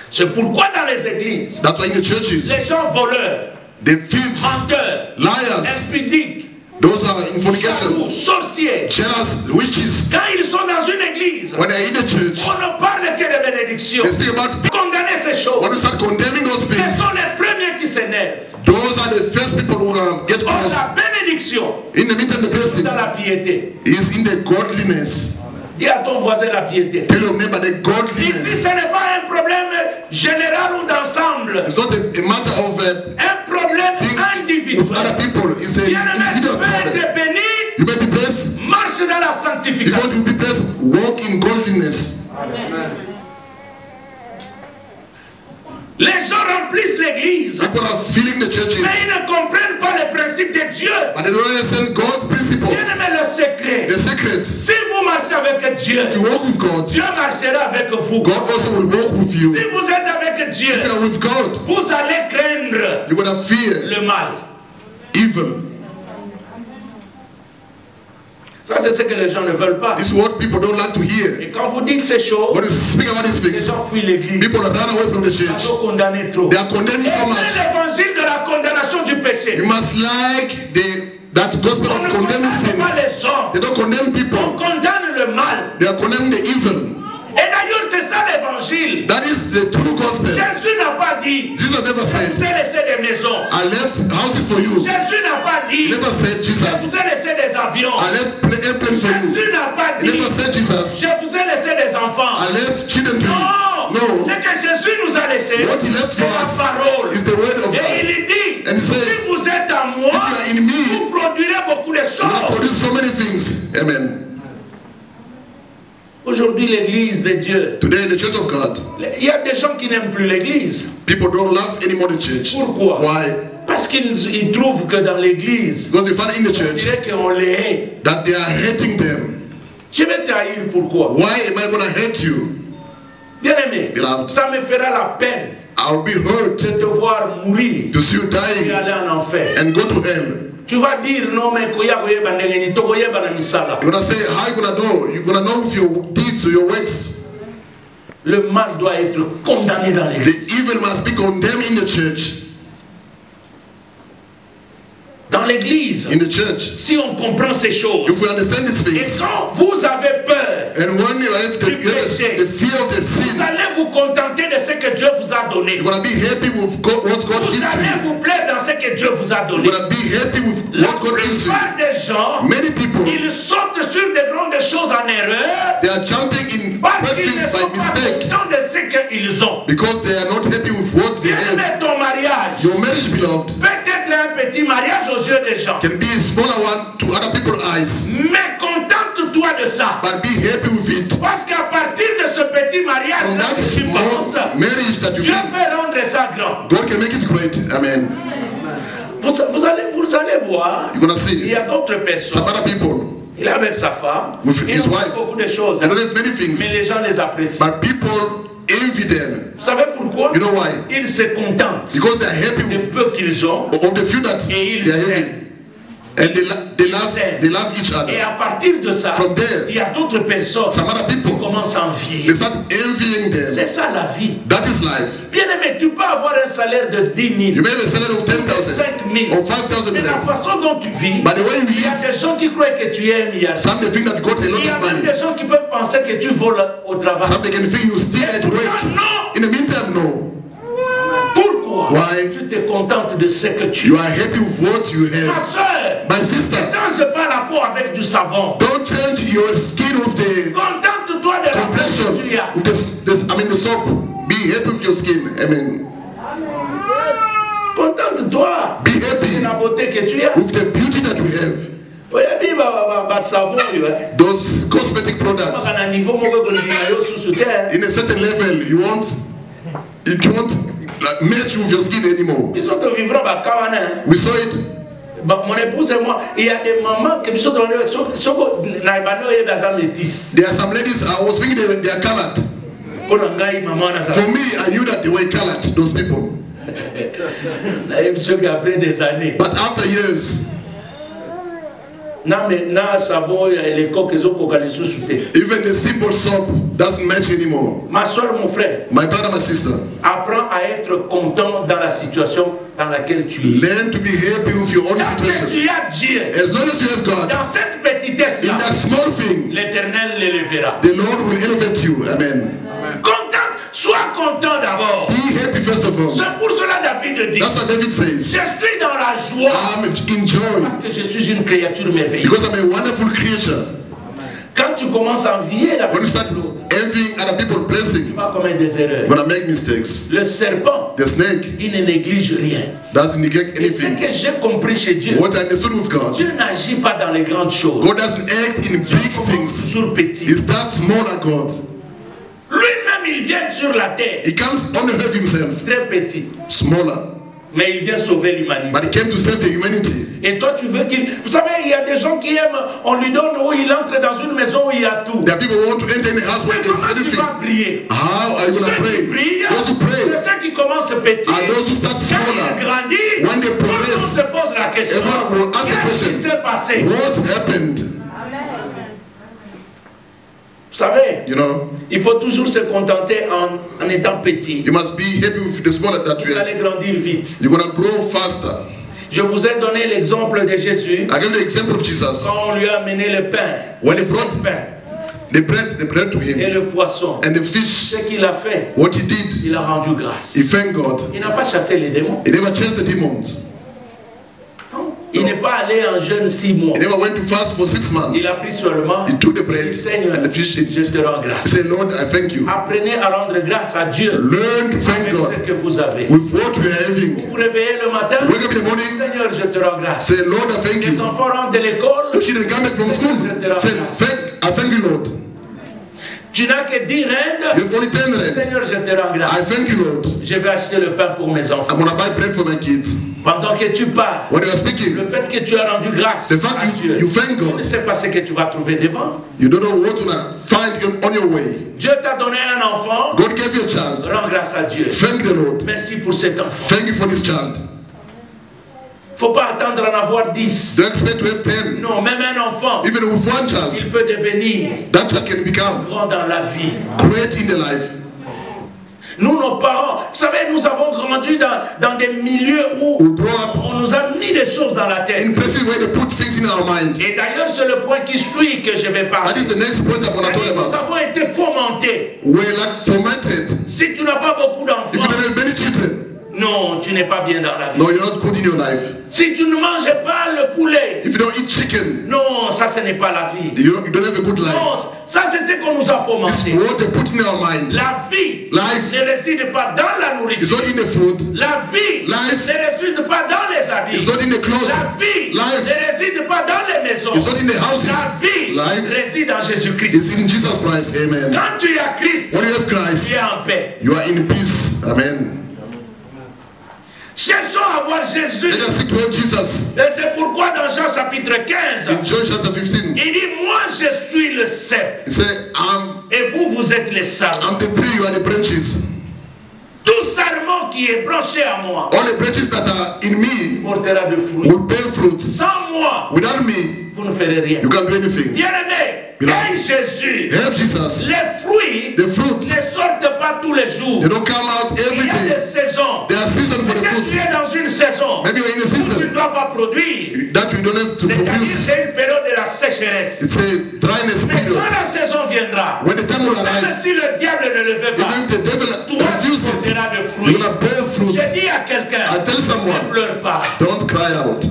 S2: C'est pourquoi dans les églises,
S3: That's why in the churches,
S2: les gens voleurs,
S3: the thieves,
S2: menteurs,
S3: liars,
S2: impudiques,
S3: those are in fornication,
S2: jaloux, sorciers,
S3: jealous, witches,
S2: quand ils sont dans une église,
S3: when they're in the church,
S2: on ne parle que de bénédiction.
S3: they speak about,
S2: Condamner ces choses.
S3: when you start condemning those
S2: Ce
S3: things,
S2: sont les premiers qui s'énervent.
S3: those are the first people who get
S2: Or
S3: cross.
S2: la bénédiction
S3: In the meantime, the person
S2: dans la piété.
S3: is in the godliness.
S2: Dis à ton voisin la piété.
S3: Tell your neighbor the
S2: Ici,
S3: godliness.
S2: ce n'est pas un problème général ou d'ensemble.
S3: It's not a matter of
S2: Un problème
S3: being with
S2: individuel.
S3: other people. It's an
S2: Bien-aimé, tu
S3: individual
S2: peux
S3: problem.
S2: être béni,
S3: You may be blessed.
S2: marche dans la
S3: If you
S2: sanctification.
S3: want to be blessed, walk in godliness.
S2: Les gens remplissent l'église,
S3: People are filling the churches,
S2: mais ils ne comprennent pas le principe de Dieu.
S3: but they don't understand God's principles.
S2: Bien-aimé, le secret.
S3: The secret,
S2: Si vous marchez avec Dieu,
S3: if you walk with God,
S2: Dieu marchera avec vous.
S3: God also will walk with you.
S2: Si vous êtes avec Dieu,
S3: If you are with God,
S2: vous allez craindre
S3: you're going to fear
S2: le mal.
S3: evil.
S2: Ça, c'est ce que les gens ne veulent pas.
S3: This is what people don't like to hear.
S2: Et quand vous dites ces choses,
S3: When you speak about these
S2: les
S3: things,
S2: gens fuient l'église.
S3: people are run away from the
S2: Ils
S3: church.
S2: sont condamnés trop.
S3: They are condemning so
S2: Et
S3: much.
S2: l'évangile de la condamnation du péché.
S3: You must like that gospel
S2: On ne
S3: of condemning
S2: condamne pas
S3: sins.
S2: les hommes.
S3: They don't condemn
S2: On
S3: people.
S2: condamne le mal.
S3: They are condemning the evil.
S2: Et d'ailleurs, c'est ça l'évangile.
S3: That is the true gospel.
S2: Jésus n'a pas dit,
S3: Jesus never
S2: je vous
S3: said,
S2: ai laissé des maisons.
S3: I left houses for you.
S2: Jésus n'a pas dit,
S3: He never said,
S2: je
S3: Jesus,
S2: vous ai laissé des avions.
S3: I left airplane for you.
S2: Jésus n'a pas
S3: He
S2: dit,
S3: never said, Jesus,
S2: je vous ai laissé des enfants.
S3: I left children to you.
S2: Non,
S3: No.
S2: ce que Jésus nous a laissé,
S3: What he left
S2: c'est
S3: for
S2: la
S3: us
S2: parole.
S3: is the word of
S2: Et
S3: God.
S2: il dit,
S3: And he says,
S2: si vous êtes en moi,
S3: if you are in me,
S2: vous produirez beaucoup de
S3: you're going to
S2: choses.
S3: produce so many things. Amen.
S2: Aujourd'hui, l'église de Dieu,
S3: Today, the church of God,
S2: il y a des gens qui n'aiment plus l'église.
S3: people don't love anymore the church.
S2: Pourquoi?
S3: Why?
S2: Parce qu'ils trouvent que dans l'église,
S3: Because they find in the
S2: on
S3: church
S2: dirait qu'on les hait.
S3: that they are hating them.
S2: Je vais te haïr pourquoi?
S3: Why am I going to hate you?
S2: Bien aimé,
S3: Beloved.
S2: ça me fera la peine
S3: I'll be hurt
S2: de te voir mourir
S3: to see you
S2: et
S3: dying
S2: aller en enfer.
S3: and go to hell.
S2: Tu vas dire non, mais koya koyeba ndenge ni tokoyeba na misala.
S3: You're going to say, how you going to know? You're going to know with your deeds or your works.
S2: Le mal doit être condamné dans
S3: The
S2: l'église.
S3: evil must be condemned in the church.
S2: Dans l'église,
S3: In the church.
S2: si on comprend ces choses,
S3: If we understand these
S2: et
S3: things,
S2: quand vous avez peur,
S3: and when you have the fear of the
S2: vous
S3: sin,
S2: allez vous contenter de ce que Dieu vous a donné.
S3: you're going to be happy with God, what God
S2: Vous
S3: gives to
S2: allez
S3: you.
S2: vous plaire dans ce que Dieu vous a donné.
S3: You're going to be happy with
S2: La
S3: what God gives you.
S2: plupart des gens,
S3: Many people,
S2: ils sautent sur de grandes choses en erreur
S3: they are jumping in
S2: parce
S3: great
S2: qu'ils ne
S3: things by
S2: sont pas
S3: mistake
S2: contents de ce qu'ils ont.
S3: because they are not happy with what they
S2: Bien
S3: have.
S2: aimé, ton mariage
S3: Your marriage, beloved,
S2: peut-être un petit mariage aux yeux des gens,
S3: can be a smaller one to other people's eyes,
S2: mais contente-toi de ça.
S3: but be happy with it.
S2: Parce qu'à partir de ce petit
S3: From
S2: mariage-là
S3: that
S2: que tu
S3: small
S2: commences,
S3: marriage that you
S2: Dieu
S3: feel,
S2: peut rendre ça grand.
S3: God can make it great. Amen.
S2: Vous allez voir,
S3: You're going to
S2: il
S3: see
S2: y a d'autres
S3: some
S2: personnes.
S3: other people,
S2: Il est avec sa femme,
S3: With
S2: il
S3: his
S2: a
S3: wife.
S2: beaucoup de choses,
S3: they don't have many things,
S2: mais les gens les apprécient.
S3: but people envy them.
S2: Vous savez pourquoi?
S3: You know why?
S2: Ils se contentent
S3: Because they are happy
S2: du
S3: with
S2: peu qu'ils ont
S3: of the few that
S2: et ils
S3: they are
S2: s'aiment.
S3: having. And they love each
S2: Et
S3: other.
S2: à partir de ça,
S3: From there,
S2: il y a d'autres personnes
S3: some other
S2: qui
S3: people,
S2: commencent à envier.
S3: they start envying
S2: C'est
S3: them.
S2: ça la vie.
S3: That is life.
S2: Bien aimé, tu peux avoir un salaire de 10 000,
S3: You may have a salary of 10,000
S2: 5 000.
S3: or 5,000.
S2: Mais la façon dont tu vis,
S3: But the way you
S2: il y a
S3: live,
S2: des gens qui croient que tu es un milliard.
S3: some they think that you got a lot
S2: Il y a
S3: of
S2: même
S3: money.
S2: des gens qui peuvent penser que tu voles au travail.
S3: Some they can think you still at work.
S2: Non.
S3: In the meantime, no.
S2: Pourquoi?
S3: Why?
S2: Tu te contentes de ce que tu
S3: You
S2: as.
S3: are happy with what you
S2: Ma
S3: have.
S2: soeur,
S3: My
S2: ne
S3: sister,
S2: change pas la peau avec du savon.
S3: don't change your skin with the
S2: Contente-toi de la peau
S3: complexion,
S2: que tu as.
S3: with the soap. Be happy with your skin. Amen.
S2: Contente-toi
S3: Be
S2: de
S3: happy
S2: la beauté que tu as.
S3: with the beauty that you have.
S2: Oyebi savon yo.
S3: Those cosmetic products.
S2: Baka na niveau moko kolinga yo susu te.
S3: In a certain level, it won't like, match with your skin anymore.
S2: Ils sont au vivant bakawana.
S3: We saw it.
S2: Mon épouse et moi, il y a des mamans qui sont dans le soko na ibano ye baza métis.
S3: There are some ladies, I was thinking they are colored.
S2: Kona ngai maman na sa.
S3: For me, I knew that they were colored, those people.
S2: Na yebso que après des années.
S3: But after years,
S2: Na savon ya l'école que zo kokali susu te.
S3: even the simple soap doesn't match anymore.
S2: Ma soeur, mon frère,
S3: My brother, my sister,
S2: apprends à être content dans la situation dans laquelle tu es.
S3: learn to be happy with your own
S2: Tant que
S3: situation.
S2: tu as Dieu,
S3: As long as you have God,
S2: dans cette
S3: in
S2: petitesse-là,
S3: that small thing,
S2: l'Éternel l'élèvera.
S3: the Lord will elevate you. Amen.
S2: Content, sois content d'abord.
S3: Be happy first of all.
S2: C'est pour cela David dit,
S3: That's what David
S2: je
S3: says.
S2: suis dans la joie
S3: I'm in joy
S2: parce que je suis une créature merveilleuse.
S3: because I'm a wonderful creature.
S2: Quand tu commences à envier la
S3: When you
S2: personne
S3: start
S2: de l'autre,
S3: envying other people's
S2: tu
S3: blessing,
S2: vas commettre des erreurs.
S3: you're gonna make mistakes.
S2: Le serpent,
S3: The snake
S2: il ne néglige rien.
S3: doesn't neglect
S2: Et ce
S3: anything.
S2: que j'ai compris chez Dieu,
S3: What I understood with God,
S2: Dieu n'agit pas dans les grandes choses.
S3: God doesn't act in
S2: Dieu
S3: big
S2: commence
S3: things.
S2: toujours petit.
S3: He starts smaller, God.
S2: Lui-même, il vient sur la terre,
S3: He comes on the earth himself,
S2: très petit,
S3: smaller.
S2: mais il vient sauver l'humanité.
S3: But he came to save the humanity.
S2: Et toi, tu veux qu'il... Vous savez, il y a des gens qui aiment, on lui donne où il entre dans une maison où il y a tout.
S3: There are people who want to enter in a house where
S2: Mais
S3: there's
S2: comment tu
S3: anything.
S2: vas prier?
S3: How are you going to
S2: Ceux qui
S3: pray?
S2: prient,
S3: Those who pray
S2: c'est ceux qui commencent petit.
S3: are those who start
S2: Quand
S3: smaller.
S2: ils grandissent,
S3: When they
S2: tout le monde
S3: progress,
S2: se pose la question.
S3: everyone will ask the
S2: Qu'est-ce qui
S3: question,
S2: s'est passé?
S3: what happened?
S2: Vous savez,
S3: You know,
S2: il faut toujours se contenter en étant petit.
S3: you must be happy with the smaller that you
S2: Vous
S3: have.
S2: allez grandir vite.
S3: You're going to grow faster.
S2: Je vous ai donné l'exemple de Jésus
S3: I give you the example of Jesus.
S2: quand on lui a amené le pain,
S3: When he
S2: le
S3: brought
S2: pain
S3: the bread to
S2: et
S3: him
S2: le poisson.
S3: and the fish,
S2: Ce qu'il a fait,
S3: what he did,
S2: il a rendu grâce.
S3: he thanked God.
S2: Il n'a pas chassé les démons.
S3: He never chased the demons.
S2: Non. Il n'est pas allé en jeûne 6 mois.
S3: He never went to fast for 6 months.
S2: Il a pris seulement.
S3: He took the bread
S2: Seigneur,
S3: and the fish.
S2: je te rends
S3: He
S2: grâce.
S3: said, Lord, I thank you.
S2: Apprenez à rendre grâce à Dieu.
S3: Learn to thank
S2: Avec
S3: God
S2: ce que vous avez.
S3: with what you are having.
S2: Vous vous réveillez le matin.
S3: Wake up in the morning.
S2: Seigneur, je te rends grâce.
S3: Say, Lord, I thank
S2: Les
S3: you.
S2: enfants rentrent de l'école.
S3: You children come back from school. Say, I thank you, Lord.
S2: Tu n'as que 10 rendes.
S3: You have only 10 rand.
S2: Seigneur, je te rends grâce.
S3: I thank you, Lord.
S2: Je vais acheter le pain pour mes enfants.
S3: I'm going to buy bread for my kids.
S2: Pendant que tu parles,
S3: When you are speaking,
S2: le fait que tu as rendu grâce
S3: the fact
S2: à Dieu,
S3: you thank
S2: tu ne
S3: God,
S2: sais pas ce que tu vas trouver devant.
S3: you don't know what to find on your way.
S2: Dieu t'a donné un enfant.
S3: God gave you a child.
S2: Rends grâce à Dieu.
S3: Thank the Lord.
S2: Merci pour cet enfant.
S3: Thank you for this child.
S2: Il ne faut pas attendre en avoir 10.
S3: Don't expect to have 10.
S2: Non, même un enfant,
S3: Even with one child,
S2: il peut devenir
S3: that child can become
S2: grand dans la vie.
S3: great in the life.
S2: Nous, nos parents, vous savez, nous avons grandi dans des milieux où
S3: We grow up
S2: on nous a mis des choses dans la tête.
S3: in places where they put things in our mind.
S2: Et d'ailleurs, c'est le point qui suit que je vais
S3: That
S2: parler.
S3: is the next point I'm going to talk
S2: Nous
S3: about.
S2: avons été fomentés.
S3: We're like fermented.
S2: Si tu n'as pas beaucoup
S3: If you
S2: d'enfants,
S3: don't have many children,
S2: non, tu n'es pas bien dans la vie.
S3: no, you're not good in your life.
S2: Si tu ne manges pas le poulet,
S3: If you don't eat chicken,
S2: non, ça ce n'est pas la vie.
S3: you don't have a good
S2: Non,
S3: life.
S2: ça c'est ce qu'on nous a
S3: It's
S2: fomenté.
S3: what they put in our mind.
S2: La vie
S3: Life
S2: ne réside pas dans la
S3: It's
S2: nourriture.
S3: not in the food.
S2: La vie
S3: Life
S2: ne réside pas dans les
S3: It's
S2: habits.
S3: not in the clothes.
S2: La vie
S3: Life
S2: ne réside pas dans les maisons.
S3: It's not in the houses.
S2: La vie
S3: Life
S2: réside en Jésus-Christ.
S3: is in Jesus Christ. Amen.
S2: Quand tu as Christ,
S3: When you have
S2: tu
S3: Christ,
S2: es en paix.
S3: you are in peace. Amen.
S2: Cherchons à voir Jésus.
S3: Let us seek to have Jesus.
S2: Et c'est pourquoi dans Jean chapitre 15,
S3: In John chapter 15,
S2: il dit, moi je suis le cep
S3: he said,
S2: et vous, vous êtes les sarments.
S3: I'm the tree, you are the branches.
S2: Tout sarment qui est branché à moi
S3: All the branches that are in me
S2: portera de fruits.
S3: will bear fruit.
S2: Sans moi,
S3: Without me,
S2: vous ne ferez rien.
S3: you can't do anything.
S2: Bien-aimé,
S3: Beloved,
S2: et Jésus,
S3: have Jesus.
S2: les fruits
S3: The fruit,
S2: ne sortent pas tous les jours.
S3: they don't come out
S2: Il
S3: every
S2: y a des
S3: day.
S2: saisons.
S3: There are seasons for the
S2: Peut-être tu
S3: fruit.
S2: es dans une saison
S3: Maybe you're in a
S2: où tu ne
S3: season
S2: dois pas produire.
S3: that you don't have to
S2: C'est-à-dire
S3: produce.
S2: c'est une période de la sécheresse.
S3: It's a dryness
S2: Mais
S3: period.
S2: quand la saison viendra,
S3: When the time will
S2: même
S3: arrive,
S2: si le diable ne le veut
S3: even
S2: pas,
S3: if the devil
S2: toi tu
S3: refuses it,
S2: porteras de
S3: you're
S2: fruits.
S3: gonna bear fruit.
S2: J'ai dit à quelqu'un,
S3: I tell
S2: ne
S3: someone,
S2: pleure pas.
S3: don't cry out.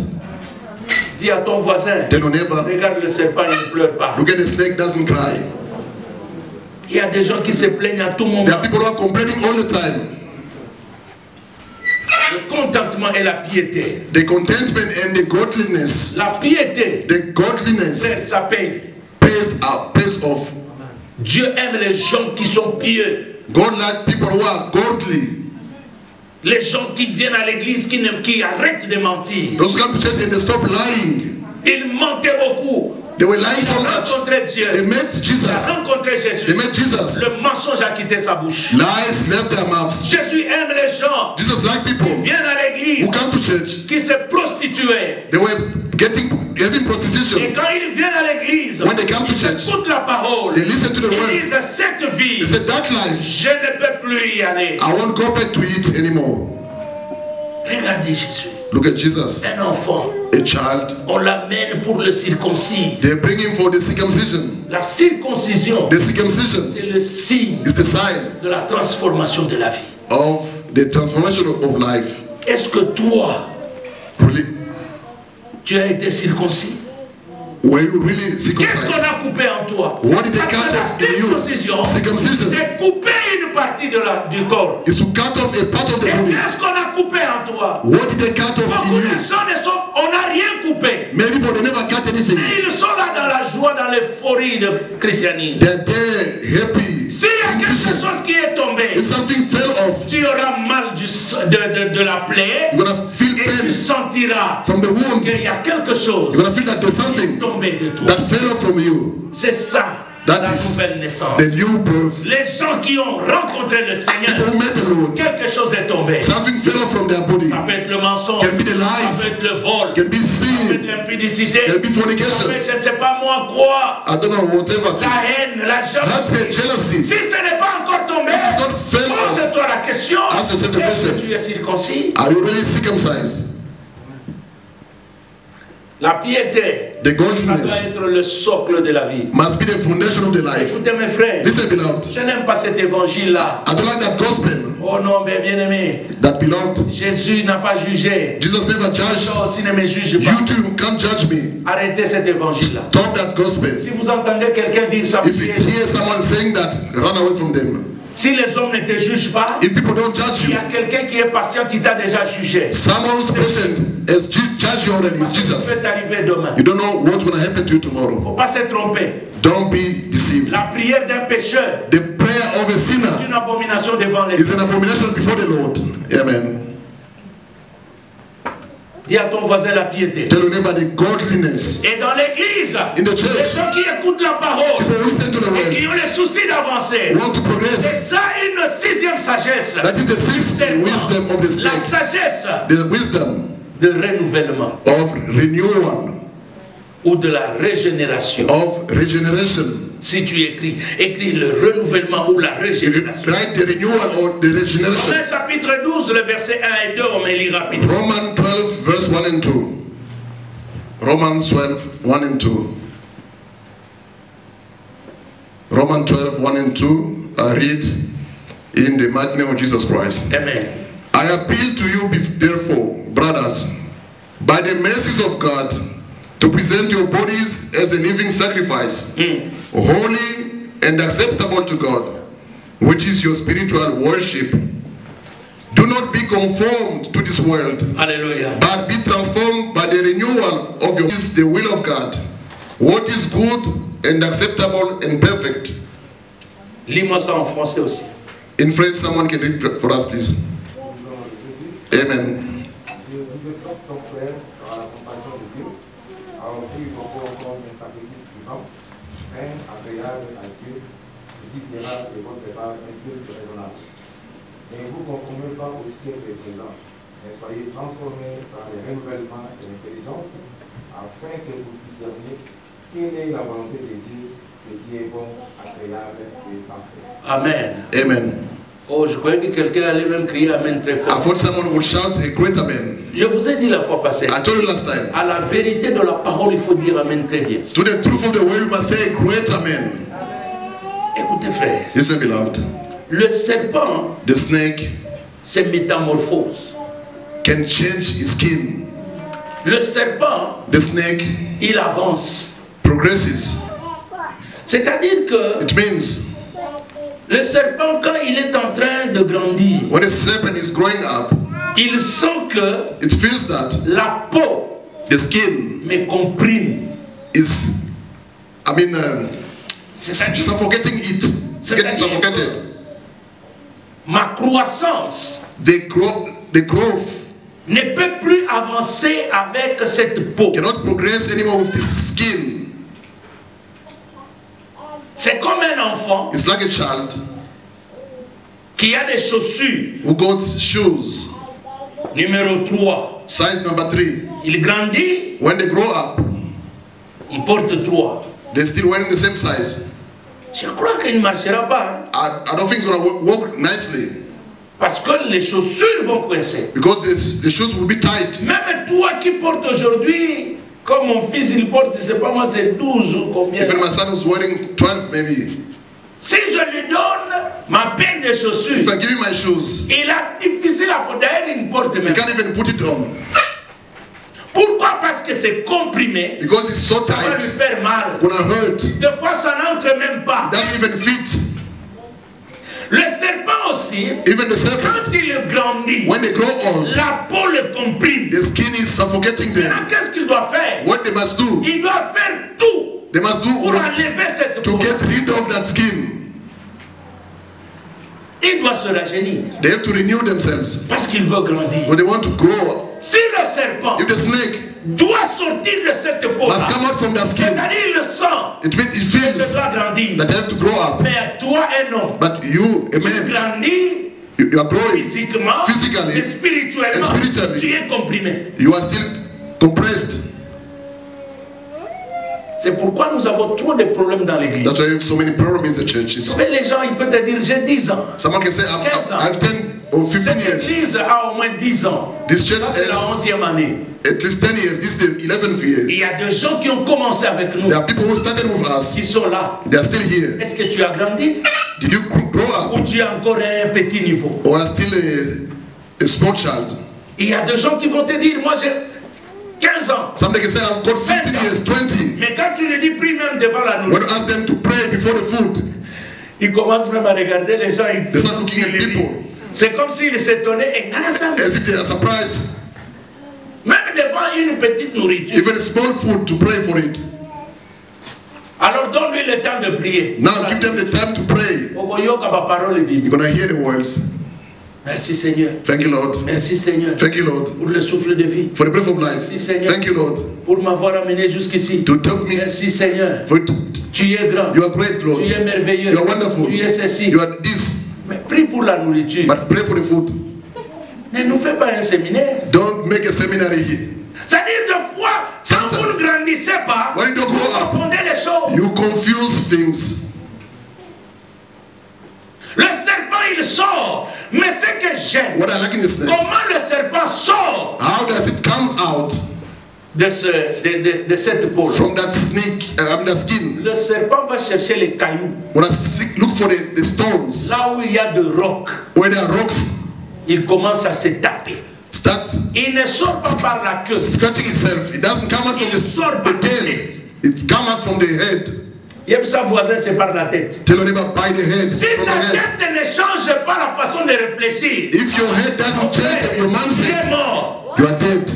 S2: Dis à ton voisin,
S3: Tell your neighbor,
S2: regarde le serpent, il ne pleure pas.
S3: look at the snake, doesn't cry.
S2: Il y a des gens qui se plaignent à tout moment.
S3: There are people who are complaining all the time.
S2: Le contentement et la piété.
S3: The contentment and the godliness,
S2: La piété,
S3: the godliness
S2: ça paye.
S3: pays off.
S2: Dieu aime les gens qui sont pieux.
S3: God like people who are godly.
S2: Les gens qui viennent à l'église, qui arrêtent de mentir.
S3: Those who come to church and they stop lying.
S2: Ils mentaient beaucoup.
S3: They were lying
S2: Il
S3: so
S2: a
S3: much.
S2: rencontré Dieu.
S3: They met
S2: Il
S3: Jesus.
S2: a rencontré Jésus.
S3: They met Jesus.
S2: Le mensonge a quitté sa bouche.
S3: Lies left their mouths.
S2: Jésus aime les gens
S3: Jesus like
S2: qui
S3: people
S2: viennent à l'église,
S3: who come to church.
S2: qui se prostituaient.
S3: They were having
S2: Et
S3: prostitution.
S2: quand ils viennent à l'église,
S3: When they come to
S2: ils
S3: church,
S2: écoutent la parole.
S3: they listen to the
S2: Ils
S3: word.
S2: disent, cette vie,
S3: They said, that life,
S2: je ne peux plus y aller.
S3: I won't go back to it anymore.
S2: Regardez Jésus.
S3: Look at Jesus.
S2: Un enfant,
S3: A child.
S2: on l'amène pour le circoncis.
S3: They bring him for the circumcision.
S2: La circoncision,
S3: The circumcision
S2: c'est le signe
S3: is the sign
S2: de la transformation de la vie.
S3: of the transformation of life.
S2: Est-ce que toi,
S3: Really,
S2: tu as été circoncis?
S3: were you really
S2: Qu'est-ce qu'on
S3: circumcised?
S2: a coupé en toi?
S3: What did they
S2: Parce
S3: cut
S2: que la
S3: off in you?
S2: circoncision,
S3: Circumcision
S2: c'est couper une partie du corps.
S3: is to cut off a part of the
S2: Et
S3: body.
S2: qu'est-ce qu'on a coupé en toi?
S3: What did they cut off
S2: Beaucoup
S3: in
S2: de
S3: you?
S2: gens on n'a rien coupé.
S3: Many people, they never cut anything.
S2: Et ils sont là dans la joie, dans l'euphorie du christianisme.
S3: They're there, happy.
S2: S'il y a
S3: in
S2: quelque
S3: Christian.
S2: chose qui est tombé,
S3: If something fell off,
S2: tu auras mal de la plaie
S3: you're gonna feel
S2: et tu
S3: pain
S2: sentiras
S3: from the wound.
S2: qu'il y a quelque chose
S3: You're gonna feel that there's
S2: qui est
S3: something
S2: tombé de toi.
S3: that fell off from you.
S2: C'est ça,
S3: That
S2: la
S3: is
S2: nouvelle naissance.
S3: the new birth.
S2: Les gens qui ont rencontré le Seigneur,
S3: People who met the Lord,
S2: quelque chose est tombé.
S3: something fell off from their body.
S2: Ça peut être le mensonge,
S3: Can be the
S2: ça
S3: lies,
S2: peut être le vol,
S3: can be
S2: ça peut être
S3: sin,
S2: l'impudicité,
S3: can be
S2: ça peut
S3: fornication.
S2: être je ne sais pas moi quoi,
S3: I don't know, whatever.
S2: la haine, la jalousie.
S3: Hatred, jealousy.
S2: Si ce n'est pas encore tombé,
S3: If it's not fell off,
S2: pose-toi la question,
S3: ask yourself the
S2: est-ce
S3: question.
S2: que tu es circoncis?
S3: Are you really circumcised?
S2: La piété,
S3: the
S2: ça doit
S3: godliness
S2: être le socle de la vie.
S3: must be the foundation of the life.
S2: Écoutez mes frères,
S3: Listen, beloved.
S2: je n'aime pas cet évangile-là.
S3: I don't like that gospel.
S2: Oh non, mais bien aimé,
S3: That beloved.
S2: Jésus n'a pas jugé.
S3: Jesus never judged.
S2: Toi aussi ne me juge pas.
S3: You too can't judge me.
S2: Arrêtez cet évangile-là.
S3: Stop that gospel.
S2: Si vous entendez quelqu'un dire ça,
S3: If you hear someone saying that, run away from them.
S2: si les hommes ne te jugent pas,
S3: If people don't judge
S2: il y
S3: you,
S2: a quelqu'un qui est patient qui t'a déjà jugé.
S3: someone who's patient has judged you already. It's
S2: Ça
S3: Jesus.
S2: peut arriver demain.
S3: You don't know what's going to happen to you
S2: Il ne
S3: tomorrow.
S2: faut pas se tromper.
S3: Don't be deceived.
S2: La prière d'un pécheur
S3: The prayer of a
S2: est
S3: sinner
S2: une abomination devant les
S3: is an abomination before the Lord. Amen.
S2: Dis à ton voisin la piété.
S3: Tell your neighbor the godliness.
S2: Et dans l'église,
S3: In the
S2: les
S3: church,
S2: gens qui écoutent la parole
S3: people who listen to the
S2: et qui
S3: word
S2: ont le souci d'avancer,
S3: want to progress.
S2: c'est ça une sixième sagesse.
S3: That is the sixth wisdom of the
S2: La
S3: snake.
S2: sagesse
S3: The wisdom
S2: de renouvellement
S3: of renewal,
S2: ou de la régénération.
S3: of regeneration.
S2: Si tu écris le renouvellement ou la régénération.
S3: Write the renewal or the regeneration.
S2: Romains chapitre 12, le verset 1 et 2, on me lit rapidement.
S3: Romans 12, verse 1 and 2. Romans 12, 1 and 2. Romans 12, 1 and 2. I read in the mighty name of Jesus Christ.
S2: Amen.
S3: I appeal to you, therefore, brothers, by the mercies of God, to present your bodies as a living sacrifice, holy and acceptable to God, which is your spiritual worship. Do not be conformed to this world,
S2: Alléluia.
S3: but be transformed by the renewal of your is the will of God, what is good and acceptable and perfect.
S2: Lis-moi ça en français aussi.
S3: In French, someone can read for us, please. Amen.
S4: Ne vous conformez pas au siècle présent, mais soyez transformés par le renouvellement de l'intelligence, afin que vous puissiez discerner quelle est la volonté de Dieu, ce qui est bon, agréable et parfait.
S2: Amen.
S3: Amen.
S2: Oh, je croyais que quelqu'un allait même crier Amen très
S3: I
S2: fort.
S3: thought someone would shout a great amen.
S2: Je vous ai dit la fois passée,
S3: I told you last time.
S2: à la vérité de la parole, il faut dire Amen très bien.
S3: To the truth of the word, you must say a great amen.
S2: Écoutez frère,
S3: Listen, beloved.
S2: le serpent
S3: The snake
S2: se métamorphose.
S3: can change his skin.
S2: Le serpent,
S3: The snake
S2: il avance.
S3: progresses.
S2: C'est-à-dire que
S3: It means
S2: le serpent, quand il est en train de grandir,
S3: when a serpent is growing up,
S2: il sent que
S3: it feels that
S2: la peau
S3: the skin
S2: me comprime.
S3: is,
S2: C'est-à-dire,
S3: suffocating it. It's getting suffocated.
S2: ma croissance
S3: The growth
S2: ne peut plus avancer avec cette peau.
S3: cannot progress anymore with this skin.
S2: C'est comme un enfant
S3: It's like a child
S2: qui a des chaussures
S3: who got shoes,
S2: numéro 3.
S3: size number 3.
S2: Il grandit,
S3: When they grow up,
S2: il porte 3.
S3: they're still wearing the same size.
S2: Je crois qu'il ne marchera pas, hein,
S3: I don't think it's going to work nicely
S2: parce que les chaussures vont coincer.
S3: because the shoes will be tight.
S2: Même toi qui portes aujourd'hui, comme mon fils il porte, je sais pas moi, c'est 12 ou combien.
S3: Even my son was wearing 12 maybe.
S2: Si je lui donne ma paire de chaussures,
S3: If I give him my shoes,
S2: il a difficile à porter. D'ailleurs, il ne porte
S3: he
S2: même.
S3: can't even put it on
S2: Pourquoi? Parce que c'est comprimé.
S3: because it's so
S2: Ça va lui
S3: tight.
S2: faire mal.
S3: Gonna hurt.
S2: Des fois, ça n'entre même pas.
S3: Doesn't even fit.
S2: Le serpent aussi,
S3: Even the
S2: quand
S3: serpent,
S2: il grandit,
S3: when they grow old,
S2: la peau le comprime.
S3: the skin is suffocating them.
S2: Maintenant, qu'est-ce qu'il doit faire?
S3: What they must do,
S2: Il doit faire tout
S3: they must do
S2: pour
S3: all
S2: enlever cette peau.
S3: to get rid of that skin.
S2: Il doit se rajeunir
S3: They have to renew themselves.
S2: parce qu'il veut grandir.
S3: But they want to grow.
S2: Si le serpent
S3: If the snake
S2: doit sortir de cette peau,
S3: must come out from that skin,
S2: c'est-à-dire il le sent,
S3: it means it
S2: il
S3: feels
S2: doit grandir.
S3: that they have to grow up.
S2: Mais toi, un homme,
S3: But you, a
S2: tu
S3: man,
S2: grandis
S3: you are growing.
S2: physiquement
S3: Physically
S2: et spirituellement.
S3: and spiritually.
S2: Tu es comprimé.
S3: You are still compressed.
S2: C'est pourquoi nous avons trop de problèmes dans l'église.
S3: That's why you have so many problems in the churches.
S2: Les gens, ils peuvent te dire, j'ai 10 ans.
S3: Someone can say, I've 10 or 15
S2: Cette
S3: years.
S2: église a au moins 10 ans.
S3: This church
S2: Ça, c'est la
S3: has
S2: 11e année.
S3: at least 10 years. This is the 11th year.
S2: Il y a des gens qui ont commencé avec nous,
S3: There are people who started with us.
S2: qui sont là.
S3: They are still here.
S2: Est-ce que tu as grandi
S3: Did you grow up
S2: ou tu es encore à un petit niveau?
S3: or are still a small child?
S2: Il y a des gens qui vont te dire, moi j'ai 15 ans.
S3: Some they can say, I've got 15 years, 20.
S2: Mais quand tu le dis, prie même devant la
S3: When
S2: nourriture,
S3: you ask them to pray before the food,
S2: ils commencent même à regarder les gens.
S3: they start looking at people
S2: C'est comme s'ils s'étonnaient.
S3: as if they are surprised.
S2: Même devant une petite nourriture.
S3: Even small food to pray for it.
S2: Alors donne-lui le temps de prier.
S3: Now give them the time to pray. You're going to hear the words.
S2: Merci Seigneur.
S3: Thank you, Lord.
S2: Merci Seigneur.
S3: Thank you, Lord.
S2: Pour le souffle de vie.
S3: For the breath of life.
S2: Merci Seigneur.
S3: Thank you, Lord.
S2: Pour m'avoir amené jusqu'ici.
S3: To take me.
S2: Merci Seigneur.
S3: For
S2: Tu es grand.
S3: you are great, Lord.
S2: Tu es merveilleux.
S3: You are wonderful.
S2: Tu es ceci.
S3: You are this.
S2: Mais prie pour la nourriture.
S3: But pray for the food.
S2: Ne nous fais pas un séminaire.
S3: Don't make a seminary here.
S2: C'est-à-dire des fois, quand vous ne grandissez pas,
S3: When you don't
S2: vous
S3: grow up,
S2: confondez les choses.
S3: you confuse things.
S2: Le serpent, il sort. Mais ce que j'aime,
S3: What I like in the snake,
S2: comment le serpent sort
S3: how does it come out
S2: de cette peau?
S3: from that snake, that skin?
S2: Le serpent va chercher les cailloux.
S3: When I look for the stones,
S2: Là où il y a de rocs,
S3: where there are rocks,
S2: il commence à se taper.
S3: start
S2: Il ne sort pas par la queue.
S3: scratching itself. It doesn't come out from the tail. It's come out from the head.
S2: Il aime sa voisin, c'est par la tête.
S3: Tell your neighbor, by the head,
S2: Si
S3: from
S2: ta
S3: the head.
S2: tête ne change pas la façon de réfléchir,
S3: If your head doesn't change your
S2: tu es
S3: mindset,
S2: mort.
S3: you are dead.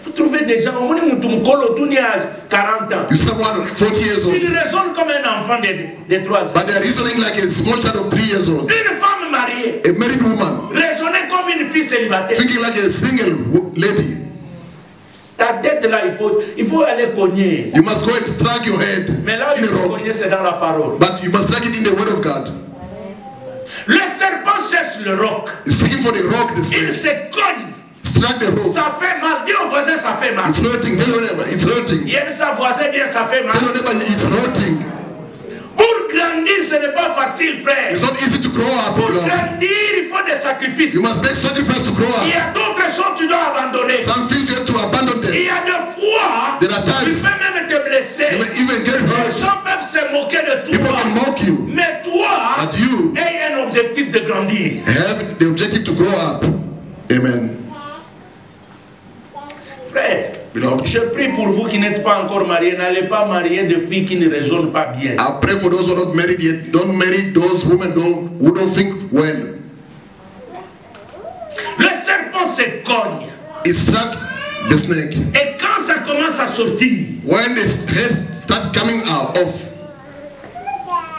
S2: Vous trouvez des gens, on dit Moutoumkolo, tout n'y a 40 ans.
S3: You see someone 40 years old,
S2: Il raisonne comme un enfant de 3 ans.
S3: but they are reasoning like a small child of 3 years old.
S2: Une femme mariée,
S3: A married woman,
S2: raisonnait comme une fille célibataire.
S3: thinking like a single lady.
S2: Ta tête là, il faut aller cogner.
S3: You must go and strike your head
S2: Mais là,
S3: in
S2: il
S3: a
S2: faut
S3: rock.
S2: cogner, c'est dans la parole.
S3: But you must strike it in the word of God.
S2: Le serpent cherche le roc.
S3: He's seeking for the rock, the
S2: Il
S3: snake.
S2: se cogne.
S3: Strike the rock.
S2: Ça fait mal. Dis au voisin, ça fait mal.
S3: It's hurting. Tell your neighbor, it's hurting.
S2: Il aime sa voisin, bien, ça fait mal.
S3: Tell your neighbor, it's hurting.
S2: Pour grandir, ce n'est pas facile, frère.
S3: It's not easy to grow up,
S2: Pour
S3: beloved.
S2: grandir, il faut des sacrifices.
S3: You must make sacrifice to grow
S2: Il y
S3: up.
S2: a d'autres choses que tu dois abandonner.
S3: Some things you have to abandon
S2: Il
S3: them.
S2: y a des fois,
S3: There are
S2: tu
S3: times
S2: peux même te
S3: you
S2: blesser.
S3: may even get
S2: Les
S3: hurt.
S2: gens peuvent se moquer de
S3: People
S2: toi.
S3: can mock you.
S2: Mais toi,
S3: But you
S2: aie un objectif de grandir.
S3: have the objective to grow up. Amen.
S2: Frère,
S3: Beloved,
S2: je prie pour vous qui n'êtes pas encore mariés. N'allez pas marier de filles qui ne raisonnent pas bien.
S3: I pray for those who are not married yet. Don't marry those women who don't think well.
S2: Le serpent se cogne.
S3: It struck the snake.
S2: Et quand ça commence à sortir,
S3: When the head starts coming out of,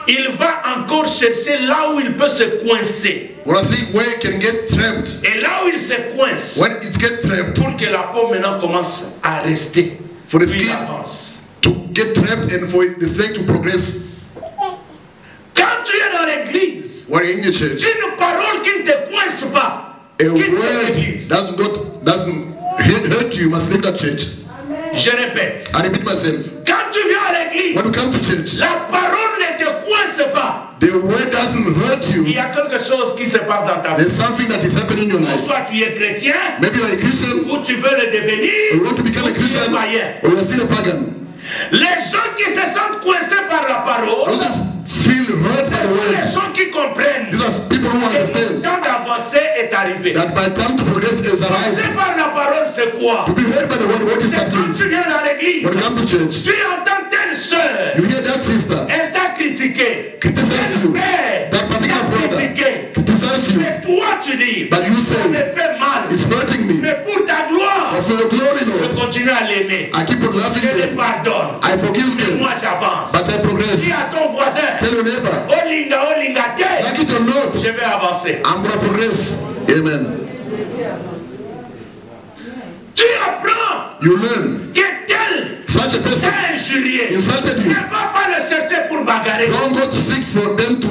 S2: il va encore chercher là où il peut se coincer.
S3: when I say where it can get trapped,
S2: Et là où il se coince,
S3: when it gets trapped,
S2: pour que la peau maintenant commence à rester.
S3: for the
S2: Puis il
S3: skin
S2: avance.
S3: to get trapped and for the snake to progress.
S2: Quand tu es dans l'église,
S3: When you're in the church,
S2: une parole qui ne te coince pas,
S3: a
S2: quitte
S3: word
S2: l'église.
S3: doesn't hurt you, you must leave that church.
S2: Je répète,
S3: I repeat myself.
S2: quand tu viens à l'église,
S3: When you come to church,
S2: la parole ne te coince pas.
S3: the word doesn't hurt
S2: Il
S3: you.
S2: y a quelque chose qui se passe dans ta vie.
S3: There's something that is happening in your life.
S2: Soit tu es chrétien,
S3: Maybe you're a Christian,
S2: ou tu veux le
S3: or
S2: devenir,
S3: you want to become
S2: ou
S3: a
S2: tu es
S3: Christian,
S2: païen.
S3: or you're still a pagan.
S2: Les gens qui se sentent coincés par la parole,
S3: Those who feel hurt by
S2: ce
S3: the
S2: sont les
S3: word,
S2: gens qui comprennent
S3: these are people who
S2: que le
S3: understand
S2: temps d'avancer est arrivé.
S3: that by the time to progress is arrived.
S2: Coincé par la parole, c'est quoi?
S3: To be heard by the word, what is
S2: C'est
S3: that
S2: quand
S3: means?
S2: tu viens dans l'église,
S3: When you come to church,
S2: tu entends telle sœur,
S3: you hear that sister
S2: elle t'a critiqué,
S3: criticize
S2: tel
S3: you,
S2: père
S3: that particular
S2: t'a
S3: brother
S2: critiqué.
S3: criticize you,
S2: Mais toi tu dis,
S3: but you
S2: ça me
S3: say,
S2: fait mal,
S3: it's hurting me.
S2: mais pour ta gloire,
S3: But for your glory,
S2: je
S3: Lord,
S2: continue à l'aimer.
S3: I keep on
S2: Je
S3: loving
S2: les
S3: them.
S2: pardonne.
S3: I forgive
S2: Mais
S3: them,
S2: moi j'avance.
S3: but I progress.
S2: Dis à ton voisin,
S3: Tell your neighbor,
S2: oh linga,
S3: like it or not,
S2: je vais avancer.
S3: I'm going to progress. Amen.
S2: Tu apprends
S3: You learn.
S2: que tel
S3: Such a person
S2: t'a injurié.
S3: insulted
S2: Ne
S3: you.
S2: va pas le chercher pour bagarrer.
S3: Don't go to seek for them to